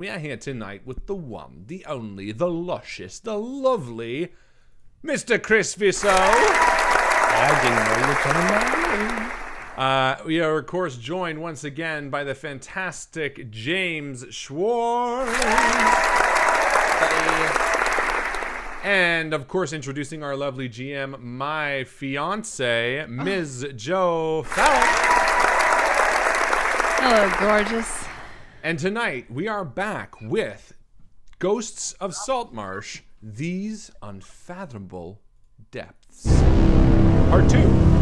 We are here tonight with the one, the only, the luscious, the lovely Mr. Chris Viseau. I didn't know you were coming my way. We are, of course, joined once again by the fantastic James Schwartz. And, of course, introducing our lovely GM, my fiance, Ms. Jo Fallak. Hello, gorgeous. And tonight, we are back with Ghosts of Saltmarsh, These Unfathomable Depths. Part 2.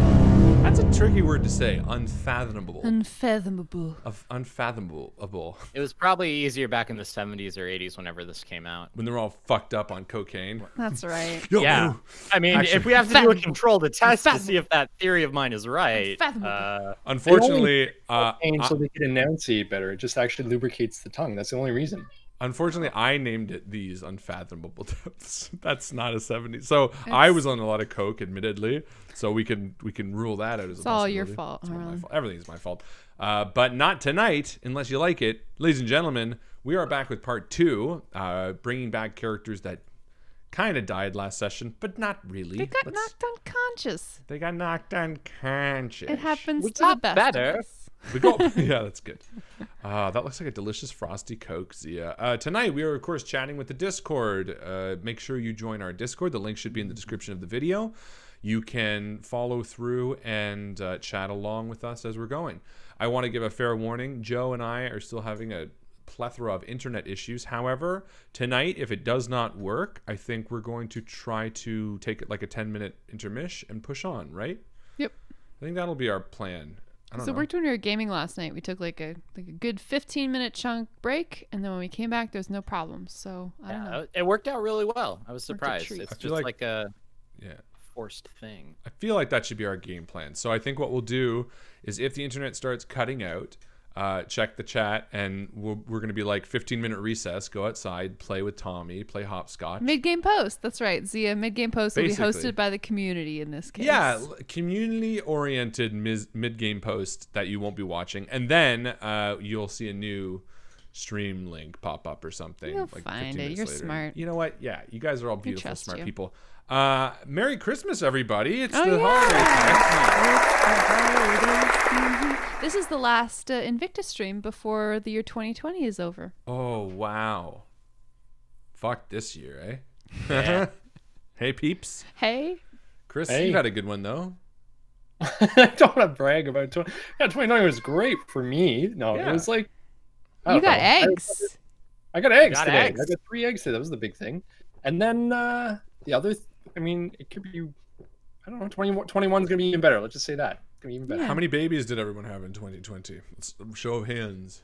That's a tricky word to say, unfathomable. Unfathomable. Unfathomable. It was probably easier back in the 70s or 80s whenever this came out. When they're all fucked up on cocaine. That's right. Yeah. I mean, if we have to do a controlled test to see if that theory of mine is right. Unfortunately, so they can enunciate better. It just actually lubricates the tongue. That's the only reason. Unfortunately, I named it These Unfathomable Depths. That's not a 70s. So I was on a lot of coke, admittedly. So we can rule that out as a possibility. It's all your fault. It's all my fault. Everything's my fault. But not tonight, unless you like it. Ladies and gentlemen, we are back with part 2, bringing back characters that kind of died last session, but not really. They got knocked unconscious. They got knocked unconscious. It happens to the best better. of us. We go. Yeah, that's good. That looks like a delicious frosty Coke, Zia. Tonight, we are, of course, chatting with the Discord. Make sure you join our Discord. The link should be in the description of the video. You can follow through and chat along with us as we're going. I want to give a fair warning. Joe and I are still having a plethora of internet issues. However, tonight, if it does not work, I think we're going to try to take it like a 10-minute intermission and push on, right? Yep. I think that'll be our plan. So when we were gaming last night, we took like a good 15-minute chunk break, and then when we came back, there's no problems. So I don't know. It worked out really well. I was surprised. It's just like a forced thing. I feel like that should be our game plan. So I think what we'll do is if the internet starts cutting out, check the chat, and we're going to be like 15-minute recess, go outside, play with Tommy, play hopscotch. Mid-game post. That's right, Zia. Mid-game post will be Basically. hosted by the community in this case. Yeah, community-oriented mid-game post that you won't be watching. And then you'll see a new stream link pop up or something. You'll like find 15 it. minutes You're later. smart. You know what? Yeah, you guys are all beautiful, trust smart you. people. Merry Christmas, everybody. It's the holiday. This is the last Invictus stream before the year 2020 is over. Oh, wow. Fuck this year, eh? Yeah. Hey, peeps. Hey. Chris, Hey. you had a good one, though. I don't want to brag about 2020 was great for me. No, Yeah. it was like You got eggs. I got eggs Got today. eggs. I got 3 eggs today. That was the big thing. And then the other, I mean, it could be, I don't know, 21 is gonna be even better. Let's just say that. It's gonna be even better. Yeah. How many babies did everyone have in 2020? Let's show of hands.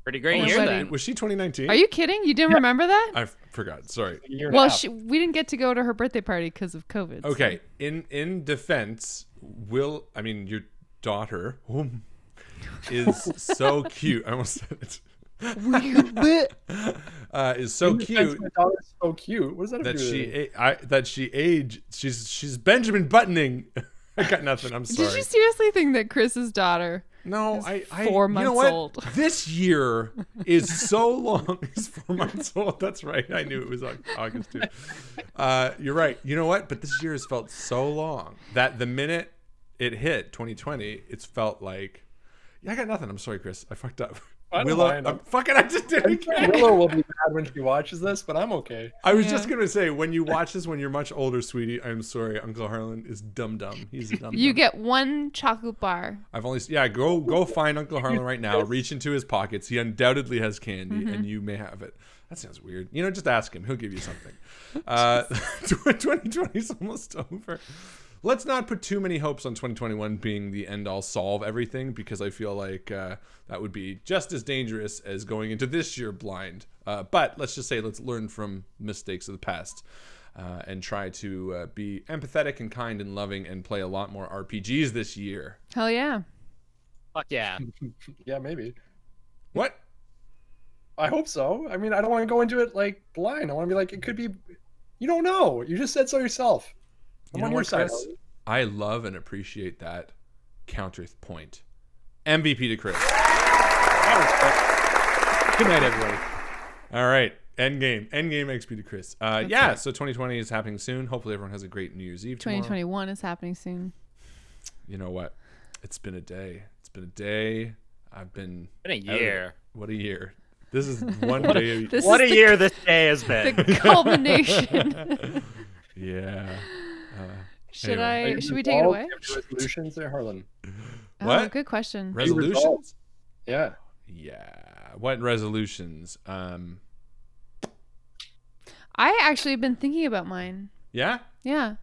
Pretty great Oh, year buddy. then. Was she 2019? Are you kidding? You didn't remember that? I forgot. Sorry. A year and a Well, half. we didn't get to go to her birthday party because of COVID. so- Okay. In defense, your daughter is so cute. I almost said it. Is so cute My daughter's so cute. What does that have that to do with she aged. She's Benjamin Buttoning. I got nothing. I'm sorry. Did you seriously think that Chris's daughter? No, is I 4 you months know what? old? This year is so long. He's 4 months old. That's right. I knew it was August too. You're right. You know what? But this year has felt so long that the minute it hit 2020, it's felt like, I got nothing. I'm sorry, Chris. I fucked up. I don't Willow, mind. I just did it again. Willow will be mad when she watches this, but I'm okay. I was Yeah. just gonna say, when you watch this when you're much older, sweetie, I'm sorry, Uncle Harlan is dumb. He's a dumb. You get 1 chocolate bar. I've only go find Uncle Harlan right now. Reach into his pockets. He undoubtedly has candy, and you may have it. That sounds weird. Just ask him. He'll give you something. 2020 is almost over. Let's not put too many hopes on 2021 being the end-all solve everything, because I feel like that would be just as dangerous as going into this year blind. But let's just say let's learn from mistakes of the past and try to be empathetic and kind and loving and play a lot more RPGs this year. Hell yeah. Fuck yeah. Yeah, maybe. What? I hope so. I mean, I don't want to go into it like blind. I want to be like, it could be. You don't know. You just said so yourself. I'm on your side. Chris? I love and appreciate that counterpoint. MVP to Chris. Good night, everybody. All right. Endgame XP to Chris. Yeah, right. so 2020 is happening soon. Hopefully everyone has a great New Year's Eve tomorrow. 2021 is happening soon. You know what? It's been a day. I've been a year. What a year. This is one day. What a year this day has been. The culmination. Yeah. Should Anyway. we take it away? Resolutions there, Harlan. What? Oh, good question. Resolutions? Yeah. Yeah. What resolutions? I actually have been thinking about mine. Yeah? Yeah.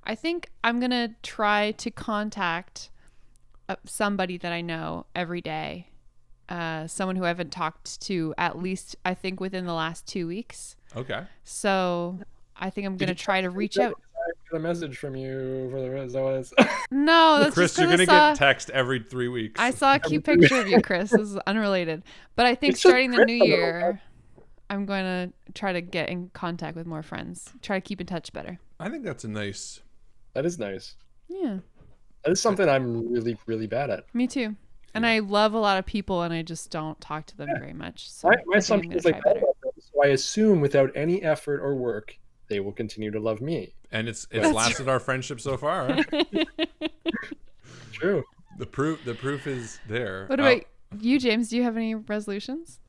I think I'm going to try to contact somebody that I know every day. Someone who I haven't talked to at least, I think, within the last 2 weeks. Okay. So I think I'm going to try to reach out. I got a message from you for the rest of us. No, that's Chris, just you're 'cause going to get text every 3 weeks. I saw a cute picture of you, Chris. This is unrelated. But I think It's just starting the Chris new a little year, I'm going to try to get in contact with more friends. Try to keep in touch better. I think that's a nice... That is nice. Yeah, That is something I'm really, really bad at. me too. And I love a lot of people, and I just don't talk to them very much. So My I think I'm assumption gonna is like try better. so I assume without any effort or work, they will continue to love me. And it's lasted our friendship so far. Right? True. The proof is there. What about you, James? Do you have any resolutions?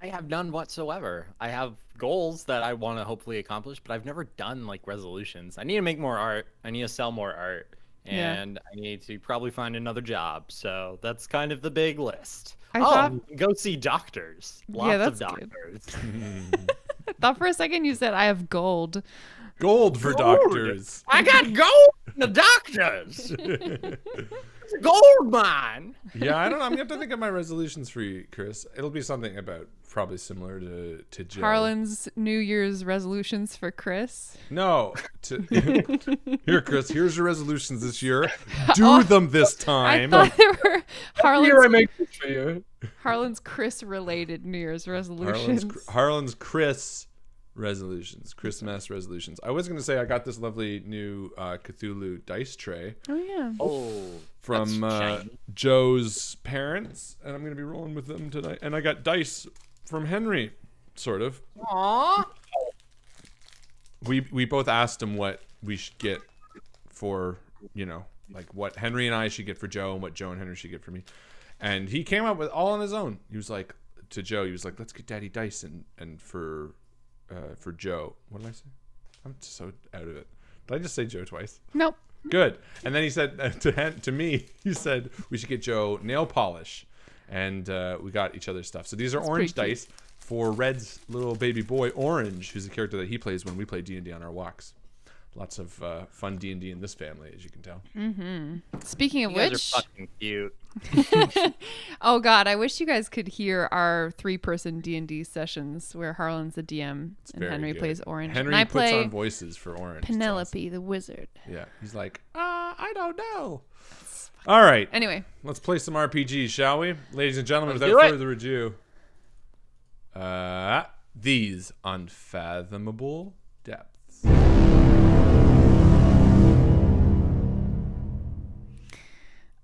I have none whatsoever. I have goals that I want to hopefully accomplish, but I've never done like resolutions. I need to make more art. I need to sell more art. Yeah. And I need to probably find another job. So that's kind of the big list. I thought- go see doctors. Lots that's of good. doctors. I thought for a second you said I have gold. Gold for doctors. I got gold in the doctors. It's a gold mine. Yeah, I don't know. I'm going to have to think of my resolutions for you, Chris. It'll be something about probably similar to Joe. Harlan's New Year's resolutions for Chris. No. Here, Chris, here's your resolutions this year. Do them this I time. thought there were Here I Harlan's, make this for you. Harlan's Chris-related New Year's resolutions. Harlan's Chris resolutions. Christmas resolutions. I was going to say I got this lovely new Cthulhu dice tray Oh, yeah. Oh, from that's shiny. Joe's parents, and I'm going to be rolling with them tonight. And I got dice from Henry, sort of. Aww. We both asked him what we should get for, like what Henry and I should get for Joe and what Joe and Henry should get for me. And he came up with all on his own. He was like, to Joe, he was like, let's get Daddy dice, and for Joe. What did I say? I'm so out of it. Did I just say Joe twice? Nope. Good. And then he said to me, he said we should get Joe nail polish, and we got each other's stuff. So these are orange pretty cute. dice for Red's little baby boy Orange, who's a character that he plays when we play D&D on our walks. Lots of fun D&D in this family, as you can tell. Speaking of You guys which, are fucking cute. oh god, I wish you guys could hear our 3-person D&D sessions where Harlan's the DM and very Henry good. plays Orange. Henry and I puts play on voices for Orange. It's Penelope, the wizard. awesome. Yeah, he's like, I don't know. All right, Anyway, let's play some RPGs, shall we? Ladies and gentlemen, Let's without do it. further ado, these unfathomable depths.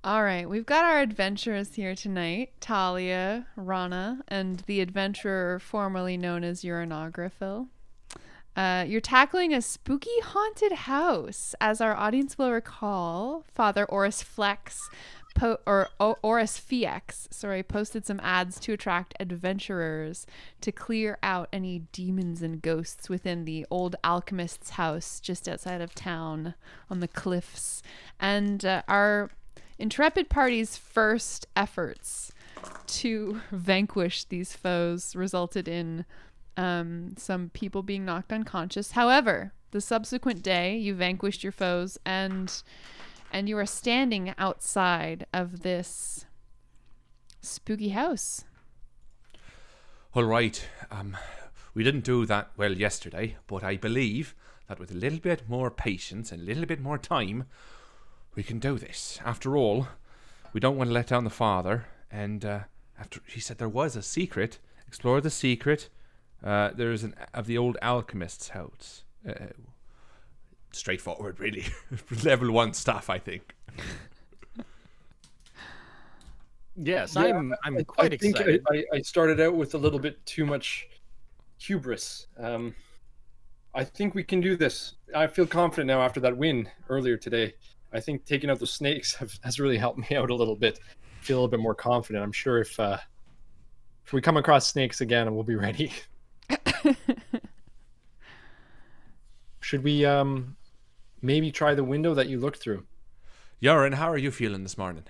all right, we've got our adventurers here tonight, Talia, Rana, and the adventurer formerly known as Uranographil. You're tackling a spooky haunted house. As our audience will recall, Father Oris Flex, Oris Fiex, posted some ads to attract adventurers to clear out any demons and ghosts within the old alchemist's house just outside of town on the cliffs. And our intrepid party's first efforts to vanquish these foes resulted in some people being knocked unconscious. However, the subsequent day, you vanquished your foes and you are standing outside of this spooky house. All right. We didn't do that well yesterday, but I believe that with a little bit more patience and a little bit more time, we can do this. After all, we don't want to let down the father. And after he said there was a secret, explore the secret. There's of the old alchemist's house. Straightforward, really. Level 1 stuff, I think. Yes, Yeah, I'm quite I think excited. I started out with a little bit too much hubris. I think we can do this. I feel confident now after that win earlier today. I think taking out the snakes has really helped me out a little bit. Feel a little bit more confident. I'm sure if we come across snakes again, we'll be ready. Should we maybe try the window that you looked through? Yaron, how are you feeling this morning?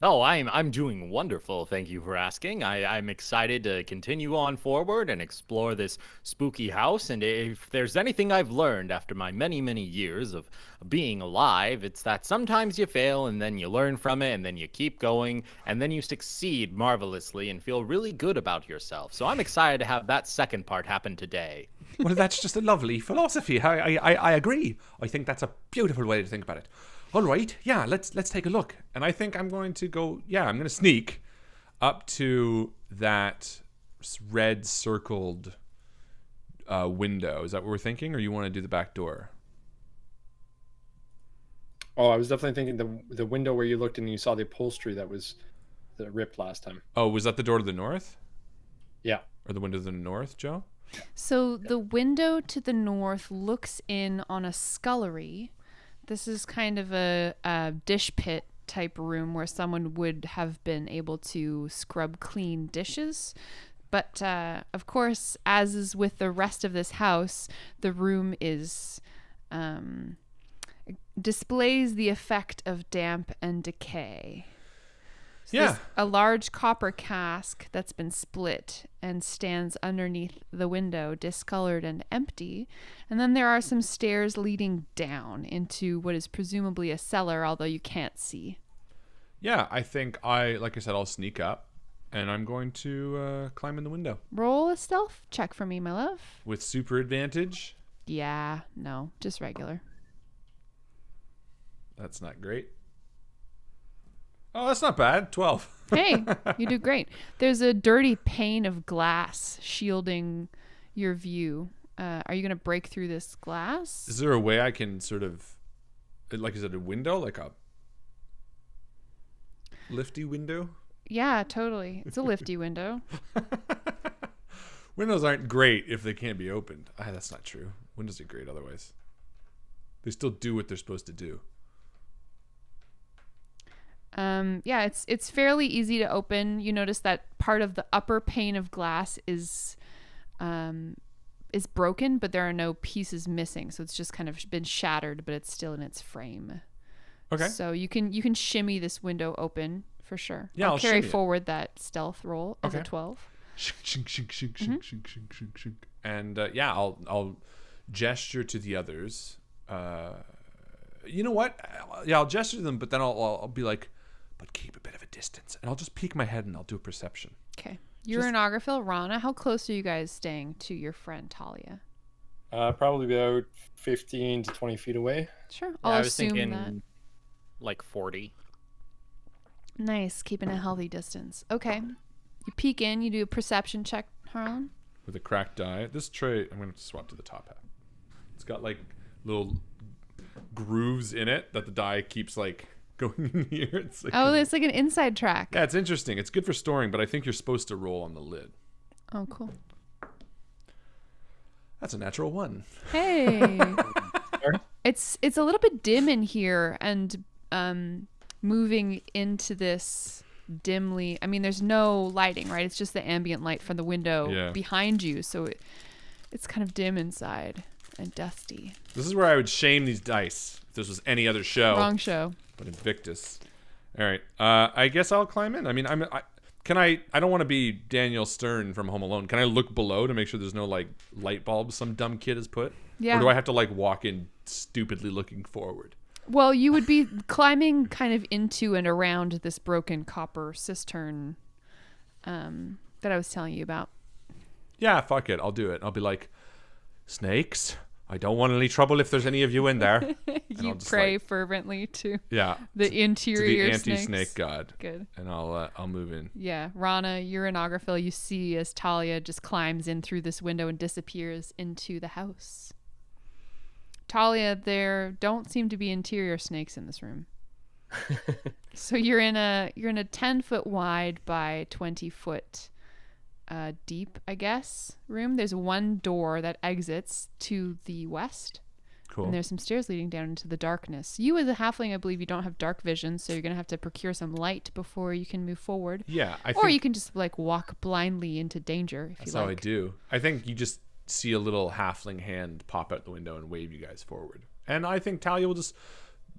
Oh, I'm doing wonderful. Thank you for asking. I'm excited to continue on forward and explore this spooky house. And if there's anything I've learned after my many years of being alive, it's that sometimes you fail and then you learn from it and then you keep going and then you succeed marvelously and feel really good about yourself. So I'm excited to have that second part happen today. Well, that's just a lovely philosophy. I agree. I think that's a beautiful way to think about it. All right, yeah, let's take a look. And I think I'm going to go, I'm going to sneak up to that red circled window. Is that what we're thinking? Or you want to do the back door? Oh, I was definitely thinking the window where you looked and you saw the upholstery that was ripped last time. Oh, was that the door to the north? Yeah. Or the window to the north, Joe? So the window to the north looks in on a scullery. This is kind of a dish pit type room where someone would have been able to scrub clean dishes. But of course, as is with the rest of this house, the room is displays the effect of damp and decay. So there's a large copper cask that's been split and stands underneath the window, discolored and empty. And then there are some stairs leading down into what is presumably a cellar, although you can't see. Yeah, I think like I said, I'll sneak up and I'm going to climb in the window. Roll a stealth check for me, my love. With super advantage? Yeah, no, just regular. That's not great. Oh, that's not bad. 12. Hey, you do great. There's a dirty pane of glass shielding your view. Are you going to break through this glass? Is there a way I can sort of, like, is it a window? Like a lifty window? Yeah, totally. It's a lifty window. Windows aren't great if they can't be opened. That's not true. Windows are great otherwise. They still do what they're supposed to do. Yeah, it's fairly easy to open. You notice that part of the upper pane of glass is broken, but there are no pieces missing. So it's just kind of been shattered, but it's still in its frame. Okay. So you can shimmy this window open for sure. Yeah, I'll carry shimmy it. forward that stealth roll as a Okay. 12. And I'll gesture to the others. You know what? I'll gesture to them, but then I'll be like, but keep a bit of a distance, and I'll just peek my head and I'll do a perception. Okay. Uranographer, Rana, how close are you guys staying to your friend Talia? Probably about 15 to 20 feet away. Sure. Yeah, I'll I was assume thinking that. like 40. Nice, keeping a healthy distance. Okay. You peek in, you do a perception check, Harlan. With a cracked die. This tray, I'm going to swap to the top half. It's got like little grooves in it that the die keeps like going in here. It's like It's like an inside track. yeah, it's interesting. It's good for storing, but I think you're supposed to roll on the lid. Oh, cool. That's a natural 1. Hey. It's a little bit dim in here, and moving into this dimly. I mean, there's no lighting, right? It's just the ambient light from the window behind you, so it's kind of dim inside and dusty. This is where I would shame these dice if this was any other show. Wrong show. But Invictus. All right. I guess I'll climb in. I mean, I don't want to be Daniel Stern from Home Alone. Can I look below to make sure there's no like light bulbs some dumb kid has put? Yeah. Or do I have to like walk in stupidly looking forward? Well, you would be climbing kind of into and around this broken copper cistern that I was telling you about. Yeah, fuck it. I'll do it. I'll be like, snakes, I don't want any trouble if there's any of you in there. You pray fervently to the interior anti-snake snakes. god. Good. And I'll move in. Yeah, Rana, Uranographer, you see as Talia just climbs in through this window and disappears into the house. Talia, there don't seem to be interior snakes in this room. So you're in a 10-foot wide by 20-foot deep, I guess, room. There's one door that exits to the west. Cool. And there's some stairs leading down into the darkness. You as a halfling, I believe you don't have dark vision, so you're going to have to procure some light before you can move forward. Yeah, Or you can just like walk blindly into danger if that's you like. how I do. I think you just see a little halfling hand pop out the window and wave you guys forward. And I think Talia will just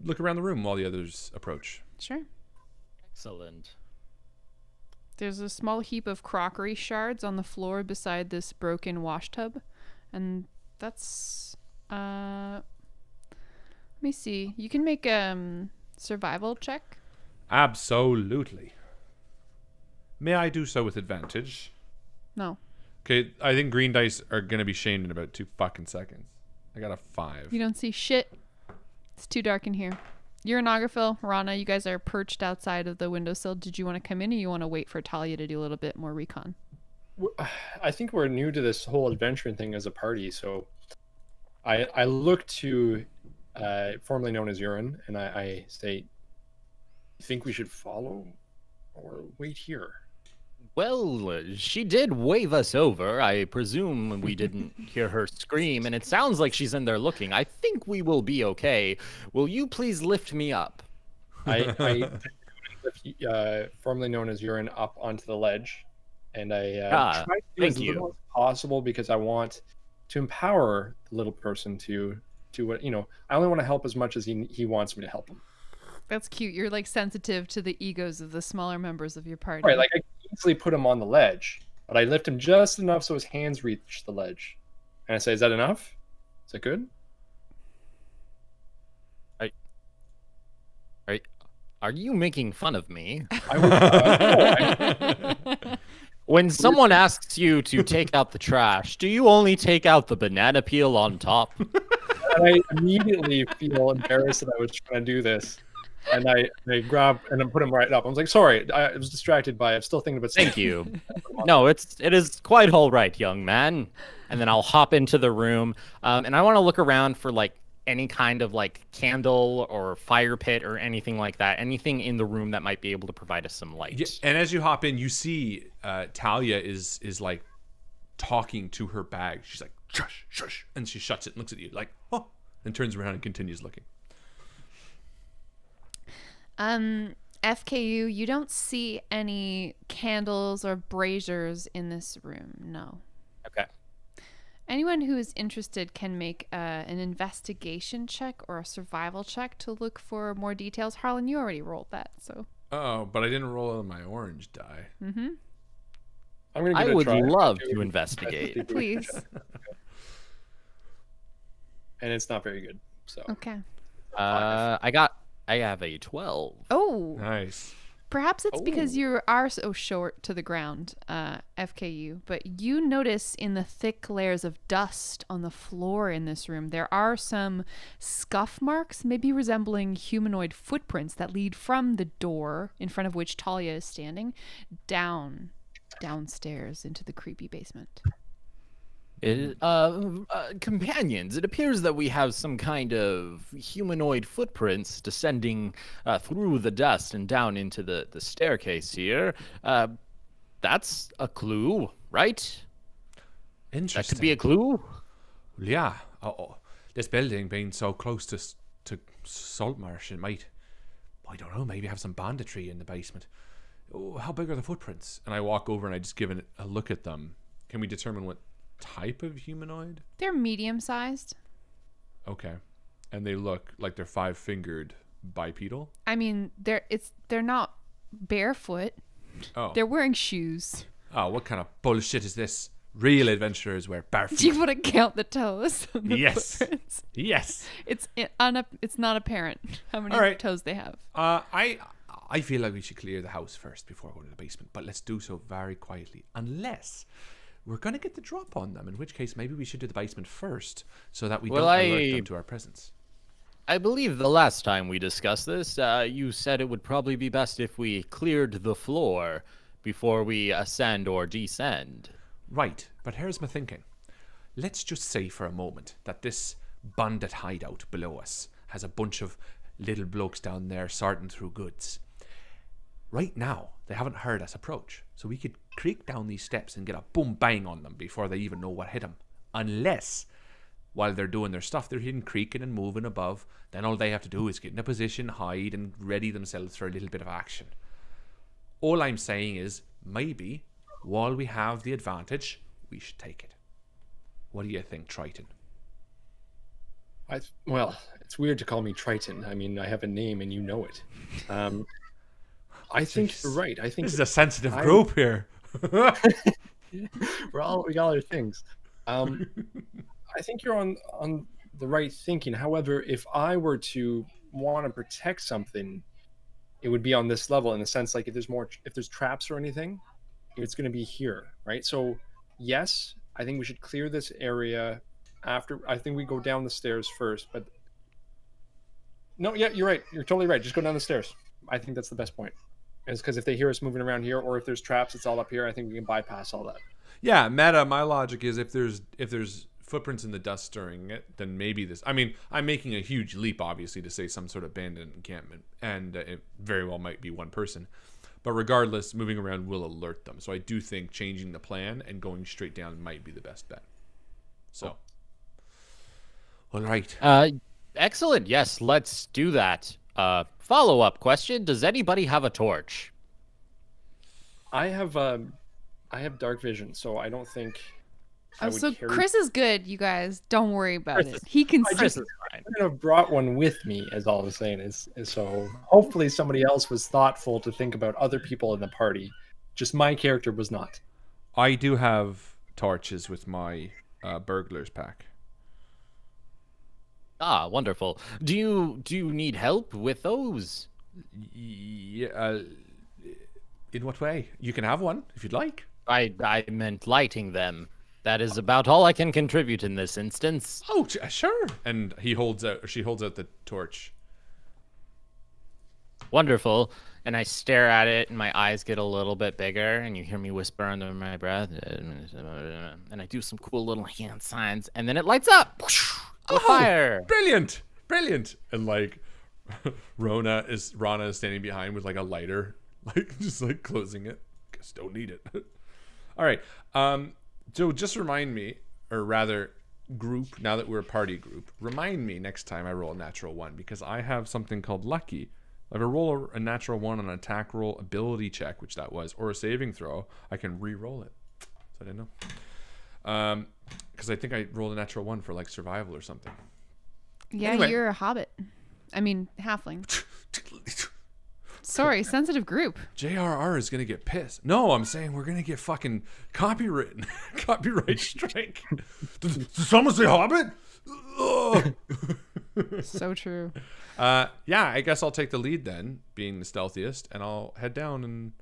look around the room while the others approach. Sure. Excellent. There's a small heap of crockery shards on the floor beside this broken wash tub. And that's let me see. You can make a survival check. Absolutely. May I do so with advantage? No. Okay, I think green dice are gonna be shamed in about 2 fucking seconds. I got a 5. You don't see shit. It's too dark in here. You're an Ografil, Rana. You guys are perched outside of the windowsill. Did you want to come in, or you want to wait for Talia to do a little bit more recon? I think we're new to this whole adventuring thing as a party, so I look to formerly known as Urine, and I say, "You think we should follow or wait here?" Well, she did wave us over. I presume we didn't hear her scream, and it sounds like she's in there looking. I think we will be okay. Will you please lift me up? I lift, formerly known as Urine, up onto the ledge, and I try to do as little as possible because I want to empower the little person to what, I only want to help as much as he wants me to help him. That's cute. You're like sensitive to the egos of the smaller members of your party. Right, like I can easily put him on the ledge, but I lift him just enough so his hands reach the ledge. And I say, "Is that enough? Is that good?" Are you making fun of me? I When someone asks you to take out the trash, do you only take out the banana peel on top? and I immediately feel embarrassed that I was trying to do this. And I grab and then put him right up. I was like, "Sorry, I was distracted by it. I'm still thinking about Thank you. No, it is quite all right, young man." And then I'll hop into the room, and I want to look around for like any kind of like candle or fire pit or anything like that. Anything in the room that might be able to provide us some light. Yeah, and as you hop in, you see Talia is like talking to her bag. She's like, "Shush, shush," and she shuts it and looks at you like, "Oh," and turns around and continues looking. FKU, you don't see any candles or braziers in this room. No. Okay. Anyone who is interested can make an investigation check or a survival check to look for more details. Harlan, you already rolled that, so. Oh, but I didn't roll on my orange die. Mm-hmm. I'm gonna give I it a would try. love to investigate. Please. And it's not very good. So Okay. I have a 12. Oh. Nice. Perhaps it's because you are so short to the ground, FKU, but you notice in the thick layers of dust on the floor in this room, there are some scuff marks, maybe resembling humanoid footprints that lead from the door in front of which Talia is standing, downstairs into the creepy basement. Companions, it appears that we have some kind of humanoid footprints descending through the dust and down into the staircase here. That's a clue, right? Interesting. That could be a clue. Yeah. This building being so close to Saltmarsh, it might, I don't know, maybe have some banditry in the basement. Oh, how big are the footprints? And I walk over and I just give it a look at them. Can we determine what type of humanoid? They're medium-sized. Okay. And they look like they're 5-fingered bipedal? I mean, they're not barefoot. Oh. They're wearing shoes. Oh, what kind of bullshit is this? Real adventurers wear barefoot. Do you want to count the toes on the Yes. footprints? Yes. It's not apparent how many All right. toes they have. I feel like we should clear the house first before going to the basement, but let's do so very quietly, unless we're going to get the drop on them, in which case maybe we should do the basement first so that we don't alert them to our presence. I believe the last time we discussed this, you said it would probably be best if we cleared the floor before we ascend or descend. Right, but here's my thinking. Let's just say for a moment that this bandit hideout below us has a bunch of little blokes down there sorting through goods. Right now, they haven't heard us approach, so we could creak down these steps and get a boom bang on them before they even know what hit them. Unless, while they're doing their stuff, they're hitting creaking and moving above, then all they have to do is get in a position, hide, and ready themselves for a little bit of action. All I'm saying is, maybe, while we have the advantage, we should take it. What do you think, Triton? Well, it's weird to call me Triton. I mean, I have a name and you know it. I think you're right. I think this is a sensitive group here. we got other things. I think you're on the right thinking. However, if I were to want to protect something, it would be on this level, in the sense like if there's traps or anything, it's going to be here, right? So yes, I think we should clear this area after. I think we go down the stairs first, but no, yeah, you're right. You're totally right. Just go down the stairs. I think that's the best point. Is because if they hear us moving around here, or if there's traps, it's all up here. I think we can bypass all that. Yeah, meta. My logic is if there's footprints in the dust stirring it, then maybe this. I mean, I'm making a huge leap, obviously, to say some sort of abandoned encampment, and it very well might be one person. But regardless, moving around will alert them. So I do think changing the plan and going straight down might be the best bet. So, all right. Excellent. Yes, let's do that. Follow-up question: does anybody have a torch? I have dark vision, so I don't think. So Chris is good, you guys. Don't worry about it. He can see. Chris is fine. I could have brought one with me, as all I was saying is so hopefully somebody else was thoughtful to think about other people in the party. Just my character was not. I do have torches with my burglar's pack. Ah, wonderful. Do you need help with those? Yeah. In what way? You can have one if you'd like. I meant lighting them. That is about all I can contribute in this instance. Oh, sure. And she holds out the torch. Wonderful. And I stare at it, and my eyes get a little bit bigger, and you hear me whisper under my breath. And I do some cool little hand signs, and then it lights up. Fire! Brilliant! And like, Rana is standing behind with like a lighter, like just like closing it. Guess don't need it. All right. So just remind me, or rather, group. Now that we're a party group, remind me next time I roll a natural 1, because I have something called lucky. If I roll a natural 1 on an attack roll, ability check, which that was, or a saving throw, I can re-roll it. So I didn't know. Because I think I rolled a natural 1 for like survival or something. Yeah, Anyway. You're a hobbit. I mean, halfling. Sorry, sensitive group. JRR is gonna get pissed. No, I'm saying we're gonna get fucking copyright strike. Did someone say Hobbit? So true. Yeah, I guess I'll take the lead then, being the stealthiest, and I'll head down. And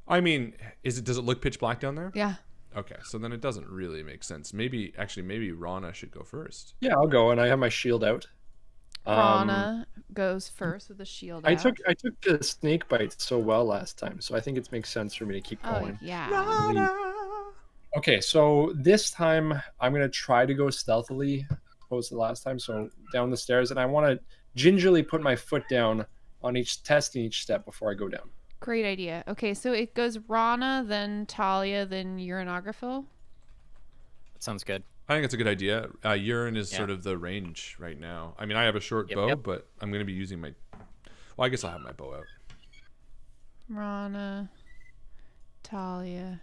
I mean, does it look pitch black down there? Yeah. Okay, so then it doesn't really make sense. Maybe Rana should go first. Yeah, I'll go, and I have my shield out. Rana goes first with the shield out. I took the snake bite so well last time, so I think it makes sense for me to keep going. Yeah. Okay, so this time I'm gonna try to go stealthily, opposed to the last time. So down the stairs, and I want to gingerly put my foot down on each step before I go down. Great idea. Okay, so it goes Rana, then Talia, then Uranographil. That sounds good. I think it's a good idea. Urine is sort of the range right now. I mean, I have a short bow, but I'm going to be using my... Well, I guess I'll have my bow out. Rana, Talia,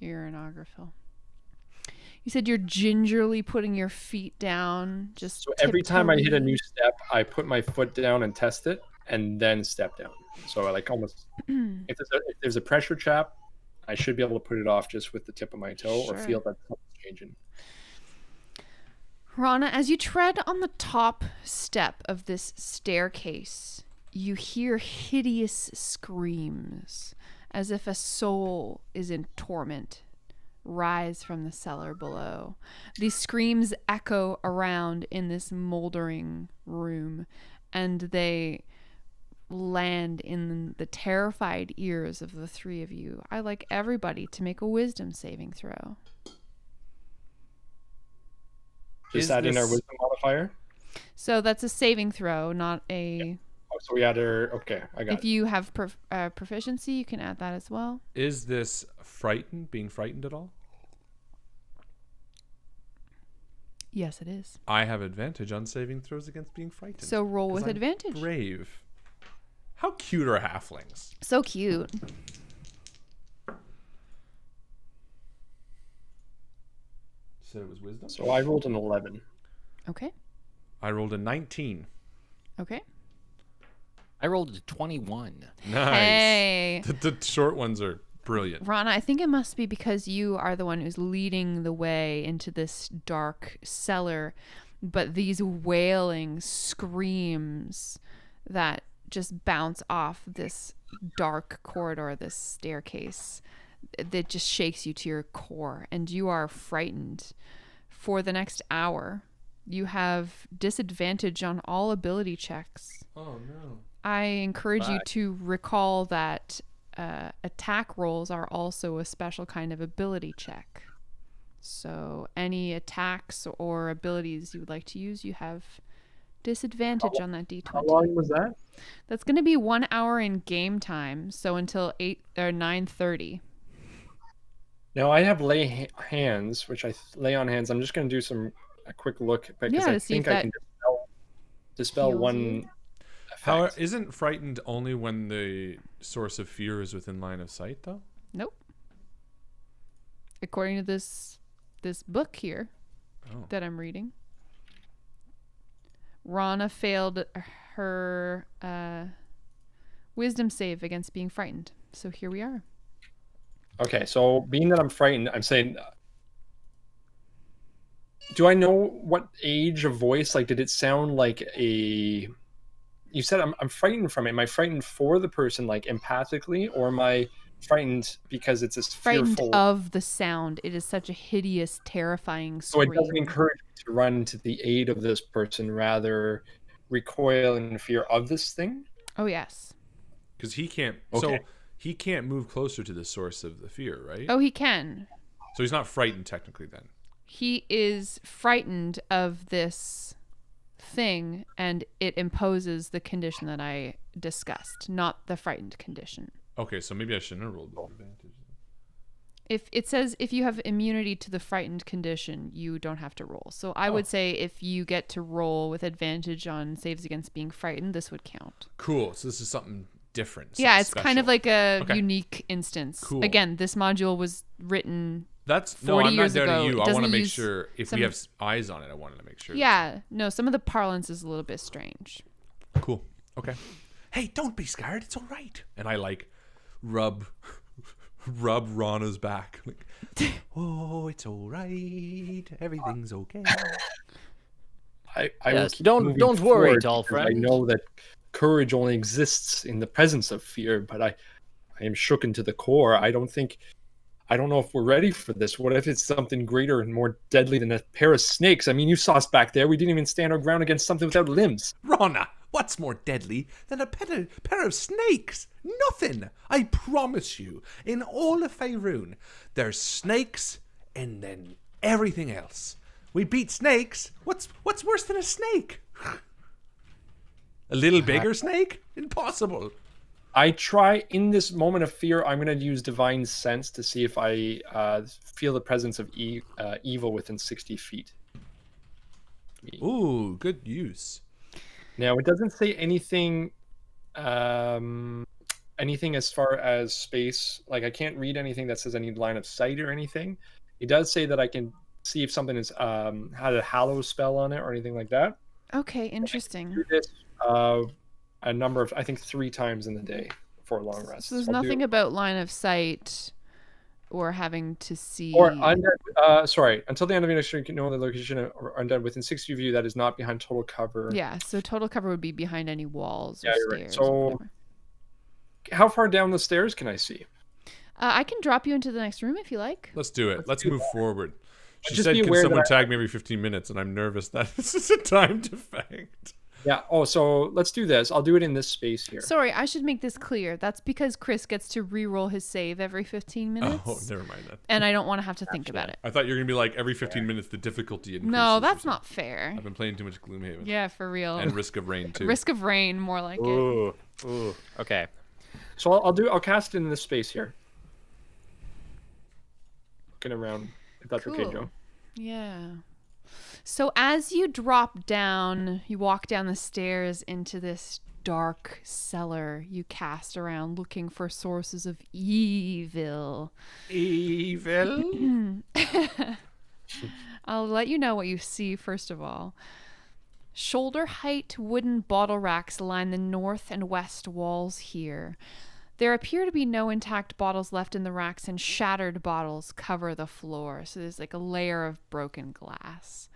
Uranographil. You said you're gingerly putting your feet down, just so every time I hit a new step, I put my foot down and test it, and then step down. So I like almost... if there's a pressure trap, I should be able to put it off just with the tip of my toe, or feel that something's changing. Rana, as you tread on the top step of this staircase, you hear hideous screams, as if a soul is in torment, rise from the cellar below. These screams echo around in this moldering room, and they land in the terrified ears of the three of you. I'd like everybody to make a wisdom saving throw. Just add in our wisdom modifier? So that's a saving throw, not a. Oh, so we add our. Okay, I got If it. you have proficiency, you can add that as well. Is this being frightened at all? Yes, it is. I have advantage on saving throws against being frightened. So roll 'cause with I'm advantage. Brave. How cute are halflings? So cute. So it was wisdom. So I rolled an 11. Okay. I rolled a 19. Okay. I rolled a 21. Nice. Hey. The short ones are brilliant. Rana, I think it must be because you are the one who's leading the way into this dark cellar, but these wailing screams that just bounce off this dark corridor, this staircase, that just shakes you to your core, and you are frightened for the next hour. You have disadvantage on all ability checks. Oh no. I encourage you to recall that attack rolls are also a special kind of ability check. So any attacks or abilities you would like to use, you have disadvantage on that d20. How long was that? That's going to be 1 hour in game time, so until 8 or 9:30. Now I have lay hands, which lay on hands. I'm just going to do a quick look because Yeah, I to see think if I can dispel heals one. you. How Effect. isn't frightened only when the source of fear is within line of sight though? Nope. According to this book here Oh. that I'm reading, Rana failed her wisdom save against being frightened. So here we are. Okay, so being that I'm frightened, I'm saying, do I know what age of voice? Like, did it sound like a? You said I'm frightened from it. Am I frightened for the person, like empathically, or am I frightened because it's a Frightened fearful? of the sound. It is such a hideous, terrifying So scream. it doesn't encourage me to run to the aid of this person, rather recoil in fear of this thing. Oh yes. Because he can't. Okay. So he can't move closer to the source of the fear, right? Oh, he can. So he's not frightened technically then. He is frightened of this thing, and it imposes the condition that I discussed, not the frightened condition. Okay, so maybe I shouldn't have rolled with advantage. If it says if you have immunity to the frightened condition, you don't have to roll. So I would say if you get to roll with advantage on saves against being frightened, this would count. Cool. So this is something different. Yeah, it's something kind of special. like a Okay. unique instance. Cool. Again, this module was written. That's no. 40 I'm not years doubting ago, you. it I want doesn't to make use sure if some- we have eyes on it. I wanted to make sure. Yeah, no, some of the parlance is a little bit strange. Cool. Okay. Hey, don't be scared. It's all right. And I like rub Rana's back. Like, oh, it's all right. Everything's okay. I Yes, will keep don't moving worry, forward tall because I friend. know that courage only exists in the presence of fear, but I am shooken to the core. I don't know if we're ready for this. What if it's something greater and more deadly than a pair of snakes? I mean, you saw us back there. We didn't even stand our ground against something without limbs. Rana, what's more deadly than a pair of snakes? Nothing. I promise you. In all of Faerun, there's snakes and then everything else. We beat snakes. What's worse than a snake? A little bigger snake? Impossible. I try in this moment of fear. I'm going to use divine sense to see if I feel the presence of evil within 60 feet. Ooh, good use. Now it doesn't say anything, anything as far as space. Like I can't read anything that says I need line of sight or anything. It does say that I can see if something is had a hallow spell on it or anything like that. Okay, interesting. Do this a number of, I think, 3 times in the day for a long rest. So there's I'll do- nothing about line of sight or having to see. Or undead. Sorry, until the end of the next turn, you can know the location or undead within 60 of you that is not behind total cover. Yeah, so total cover would be behind any walls or Yeah, you're right. stairs. So- or whatever. How far down the stairs can I see? I can drop you into the next room if you like. Let's do it. Let's move forward. She Just said, be can aware someone that tag me every 15 minutes? And I'm nervous that this is a timed effect. Yeah. Oh, so let's do this. I'll do it in this space here. Sorry, I should make this clear. That's because Chris gets to re-roll his save every 15 minutes. Oh, never mind that. And I don't want to have to think about it. I thought you were going to be like every 15 minutes the difficulty increases. No, or that's something. not fair. I've been playing too much Gloomhaven. Yeah, for real. And Risk of Rain too. Risk of Rain, more like it. Ooh. Okay. So I'll cast it in this space here. Looking around, if that's okay, Cool. Joe. Yeah. So as you drop down, you walk down the stairs into this dark cellar. You cast around looking for sources of evil. Evil. I'll let you know what you see first of all. Shoulder height wooden bottle racks line the north and west walls here. There appear to be no intact bottles left in the racks, and shattered bottles cover the floor. So there's like a layer of broken glass.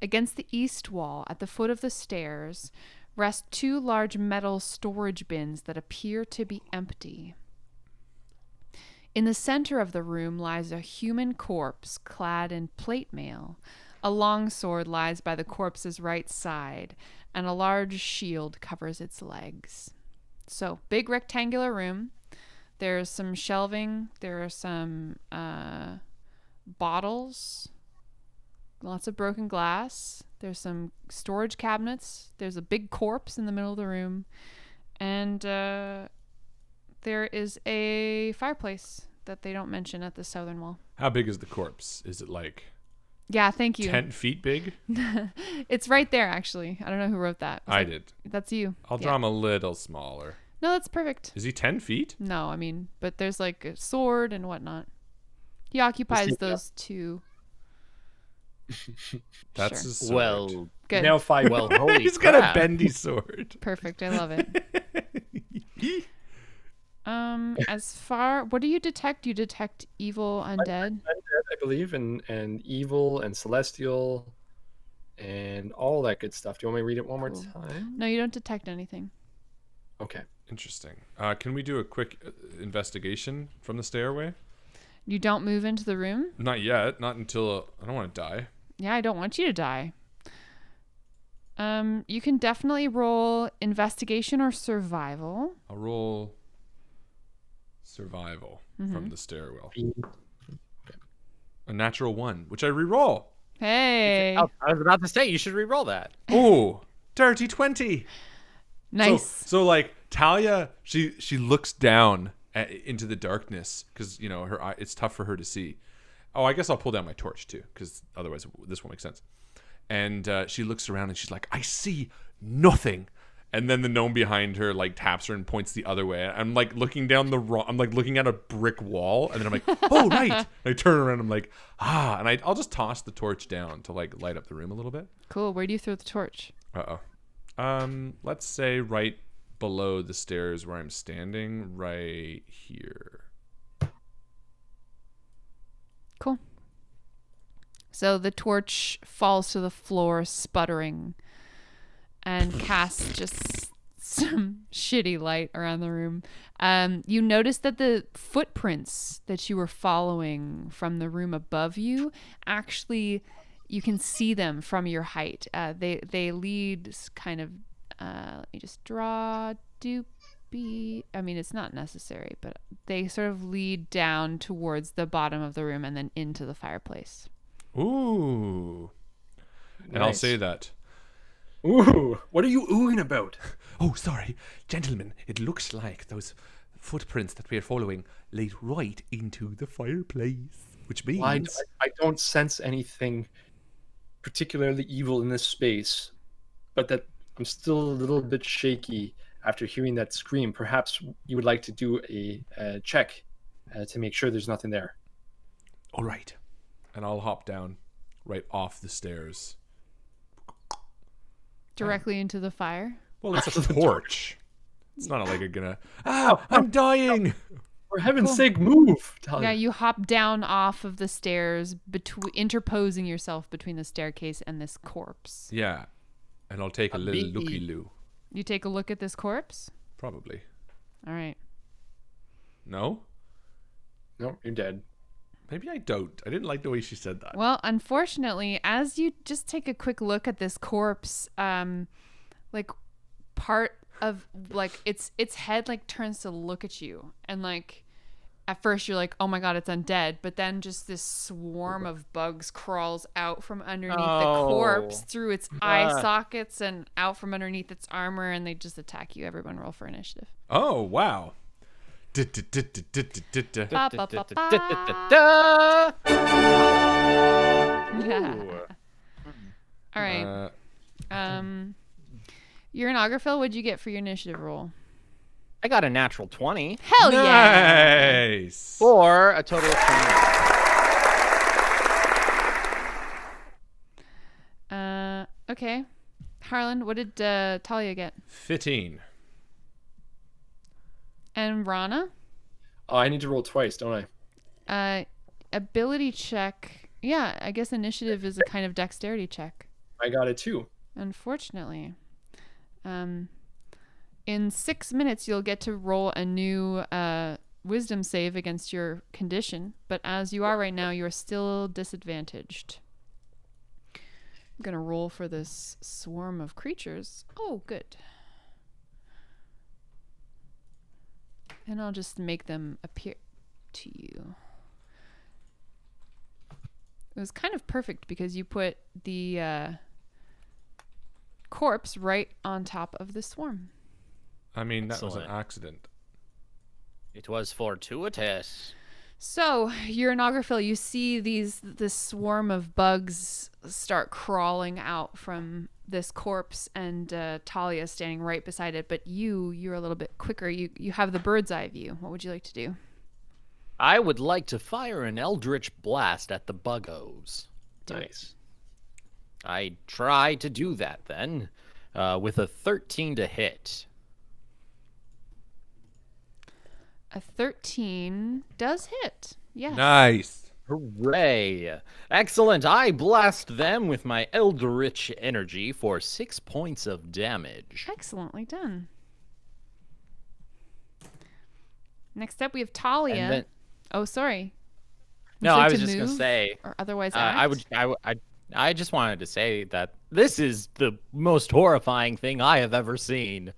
Against the east wall, at the foot of the stairs, rest two large metal storage bins that appear to be empty. In the center of the room lies a human corpse clad in plate mail. A long sword lies by the corpse's right side, and a large shield covers its legs. So, big rectangular room. There's some shelving. There are some bottles. Lots of broken glass. There's some storage cabinets. There's a big corpse in the middle of the room. And there is a fireplace that they don't mention at the southern wall. How big is the corpse? Is it like Yeah, thank you. 10 feet big? It's right there, actually. I don't know who wrote that. I did. That's you. I'll draw him a little smaller. No, that's perfect. Is he 10 feet? No, I mean, but there's like a sword and whatnot. He occupies those two. That's Sure. his sword. Well, Good. Now 5. well, holy He's got a crap. bendy sword. Perfect. I love it. As far, what do you detect? You detect evil undead? I believe, and evil and celestial and all that good stuff. Do you want me to read it one more Cool. time? No, you don't detect anything. Okay. Interesting. Can we do a quick investigation from the stairway? You don't move into the room? Not yet. Not until I don't want to die. Yeah, I don't want you to die. You can definitely roll investigation or survival. I'll roll survival from the stairwell. A natural 1, which I re-roll. Hey, I was about to say you should re-roll that. Oh, dirty 20. nice. So like Talia, she looks down into the darkness because her eye, it's tough for her to see. Oh, I guess I'll pull down my torch too because otherwise this won't make sense. And she looks around and she's like, I see nothing. And then the gnome behind her like taps her and points the other way. I'm like looking down I'm like looking at a brick wall, and then I'm like, oh right. And I turn around, I'm like, and I'll just toss the torch down to like light up the room a little bit. Cool. Where do you throw the torch? Let's say right below the stairs where I'm standing, right here. Cool. So the torch falls to the floor, sputtering, and casts just some shitty light around the room. You notice that the footprints that you were following from the room above you, actually, you can see them from your height. They lead kind of, let me just draw doopy. I mean, it's not necessary, but they sort of lead down towards the bottom of the room and then into the fireplace. Ooh. And I'll Nice. say that. Ooh, what are you oohing about? Oh, sorry. Gentlemen, it looks like those footprints that we are following lead right into the fireplace, which means... Well, I don't sense anything particularly evil in this space, but that I'm still a little bit shaky after hearing that scream. Perhaps you would like to do a check to make sure there's nothing there. All right. And I'll hop down right off the stairs. Directly into the fire. Well, it's a torch. It's not like I'm gonna... I'm dying! For heaven's sake, move! Talia. Yeah, you hop down off of the stairs, interposing yourself between the staircase and this corpse. Yeah. And I'll take a little bee. looky-loo. You take a look at this corpse? Probably. All right. No? No, you're dead. Maybe I don't. I didn't like the way she said that. Well, unfortunately, as you just take a quick look at this corpse, like part of like its head like turns to look at you, and like at first you're like, oh my god, it's undead, but then just this swarm of bugs crawls out from underneath the corpse through its eye sockets and out from underneath its armor, and they just attack you. Everyone roll for initiative. Oh, wow. Ba, ba, ba, ba. All right. You're an Ografil. What'd you get for your initiative roll? I got a natural 20 Hell yeah! Nice. for a total of 29. Okay. Harlan, what did Talia get? 15. And Rana? Oh, I need to roll twice, don't I? Ability check. Yeah, I guess initiative is a kind of dexterity check. I got it too. Unfortunately. In 6 minutes, you'll get to roll a new wisdom save against your condition. But as you are right now, you are still disadvantaged. I'm going to roll for this swarm of creatures. Oh, good. And I'll just make them appear to you. It was kind of perfect because you put the corpse right on top of the swarm. I mean, that was an Excellent. accident. It was fortuitous. So, you're an Ografil. You see this swarm of bugs start crawling out from this corpse, and Talia standing right beside it. But you're a little bit quicker. You have the bird's eye view. What would you like to do? I would like to fire an eldritch blast at the buggos. Nice. I try to do that then, with a 13 to hit. A 13 does hit. Yes. Nice. Hooray! Excellent. I blast them with my eldritch energy for 6 points of damage. Excellently done. Next up, we have Talia. And then- Oh, sorry. Would No, you like I was to just gonna move say. or otherwise I just wanted to say that this is the most horrifying thing I have ever seen.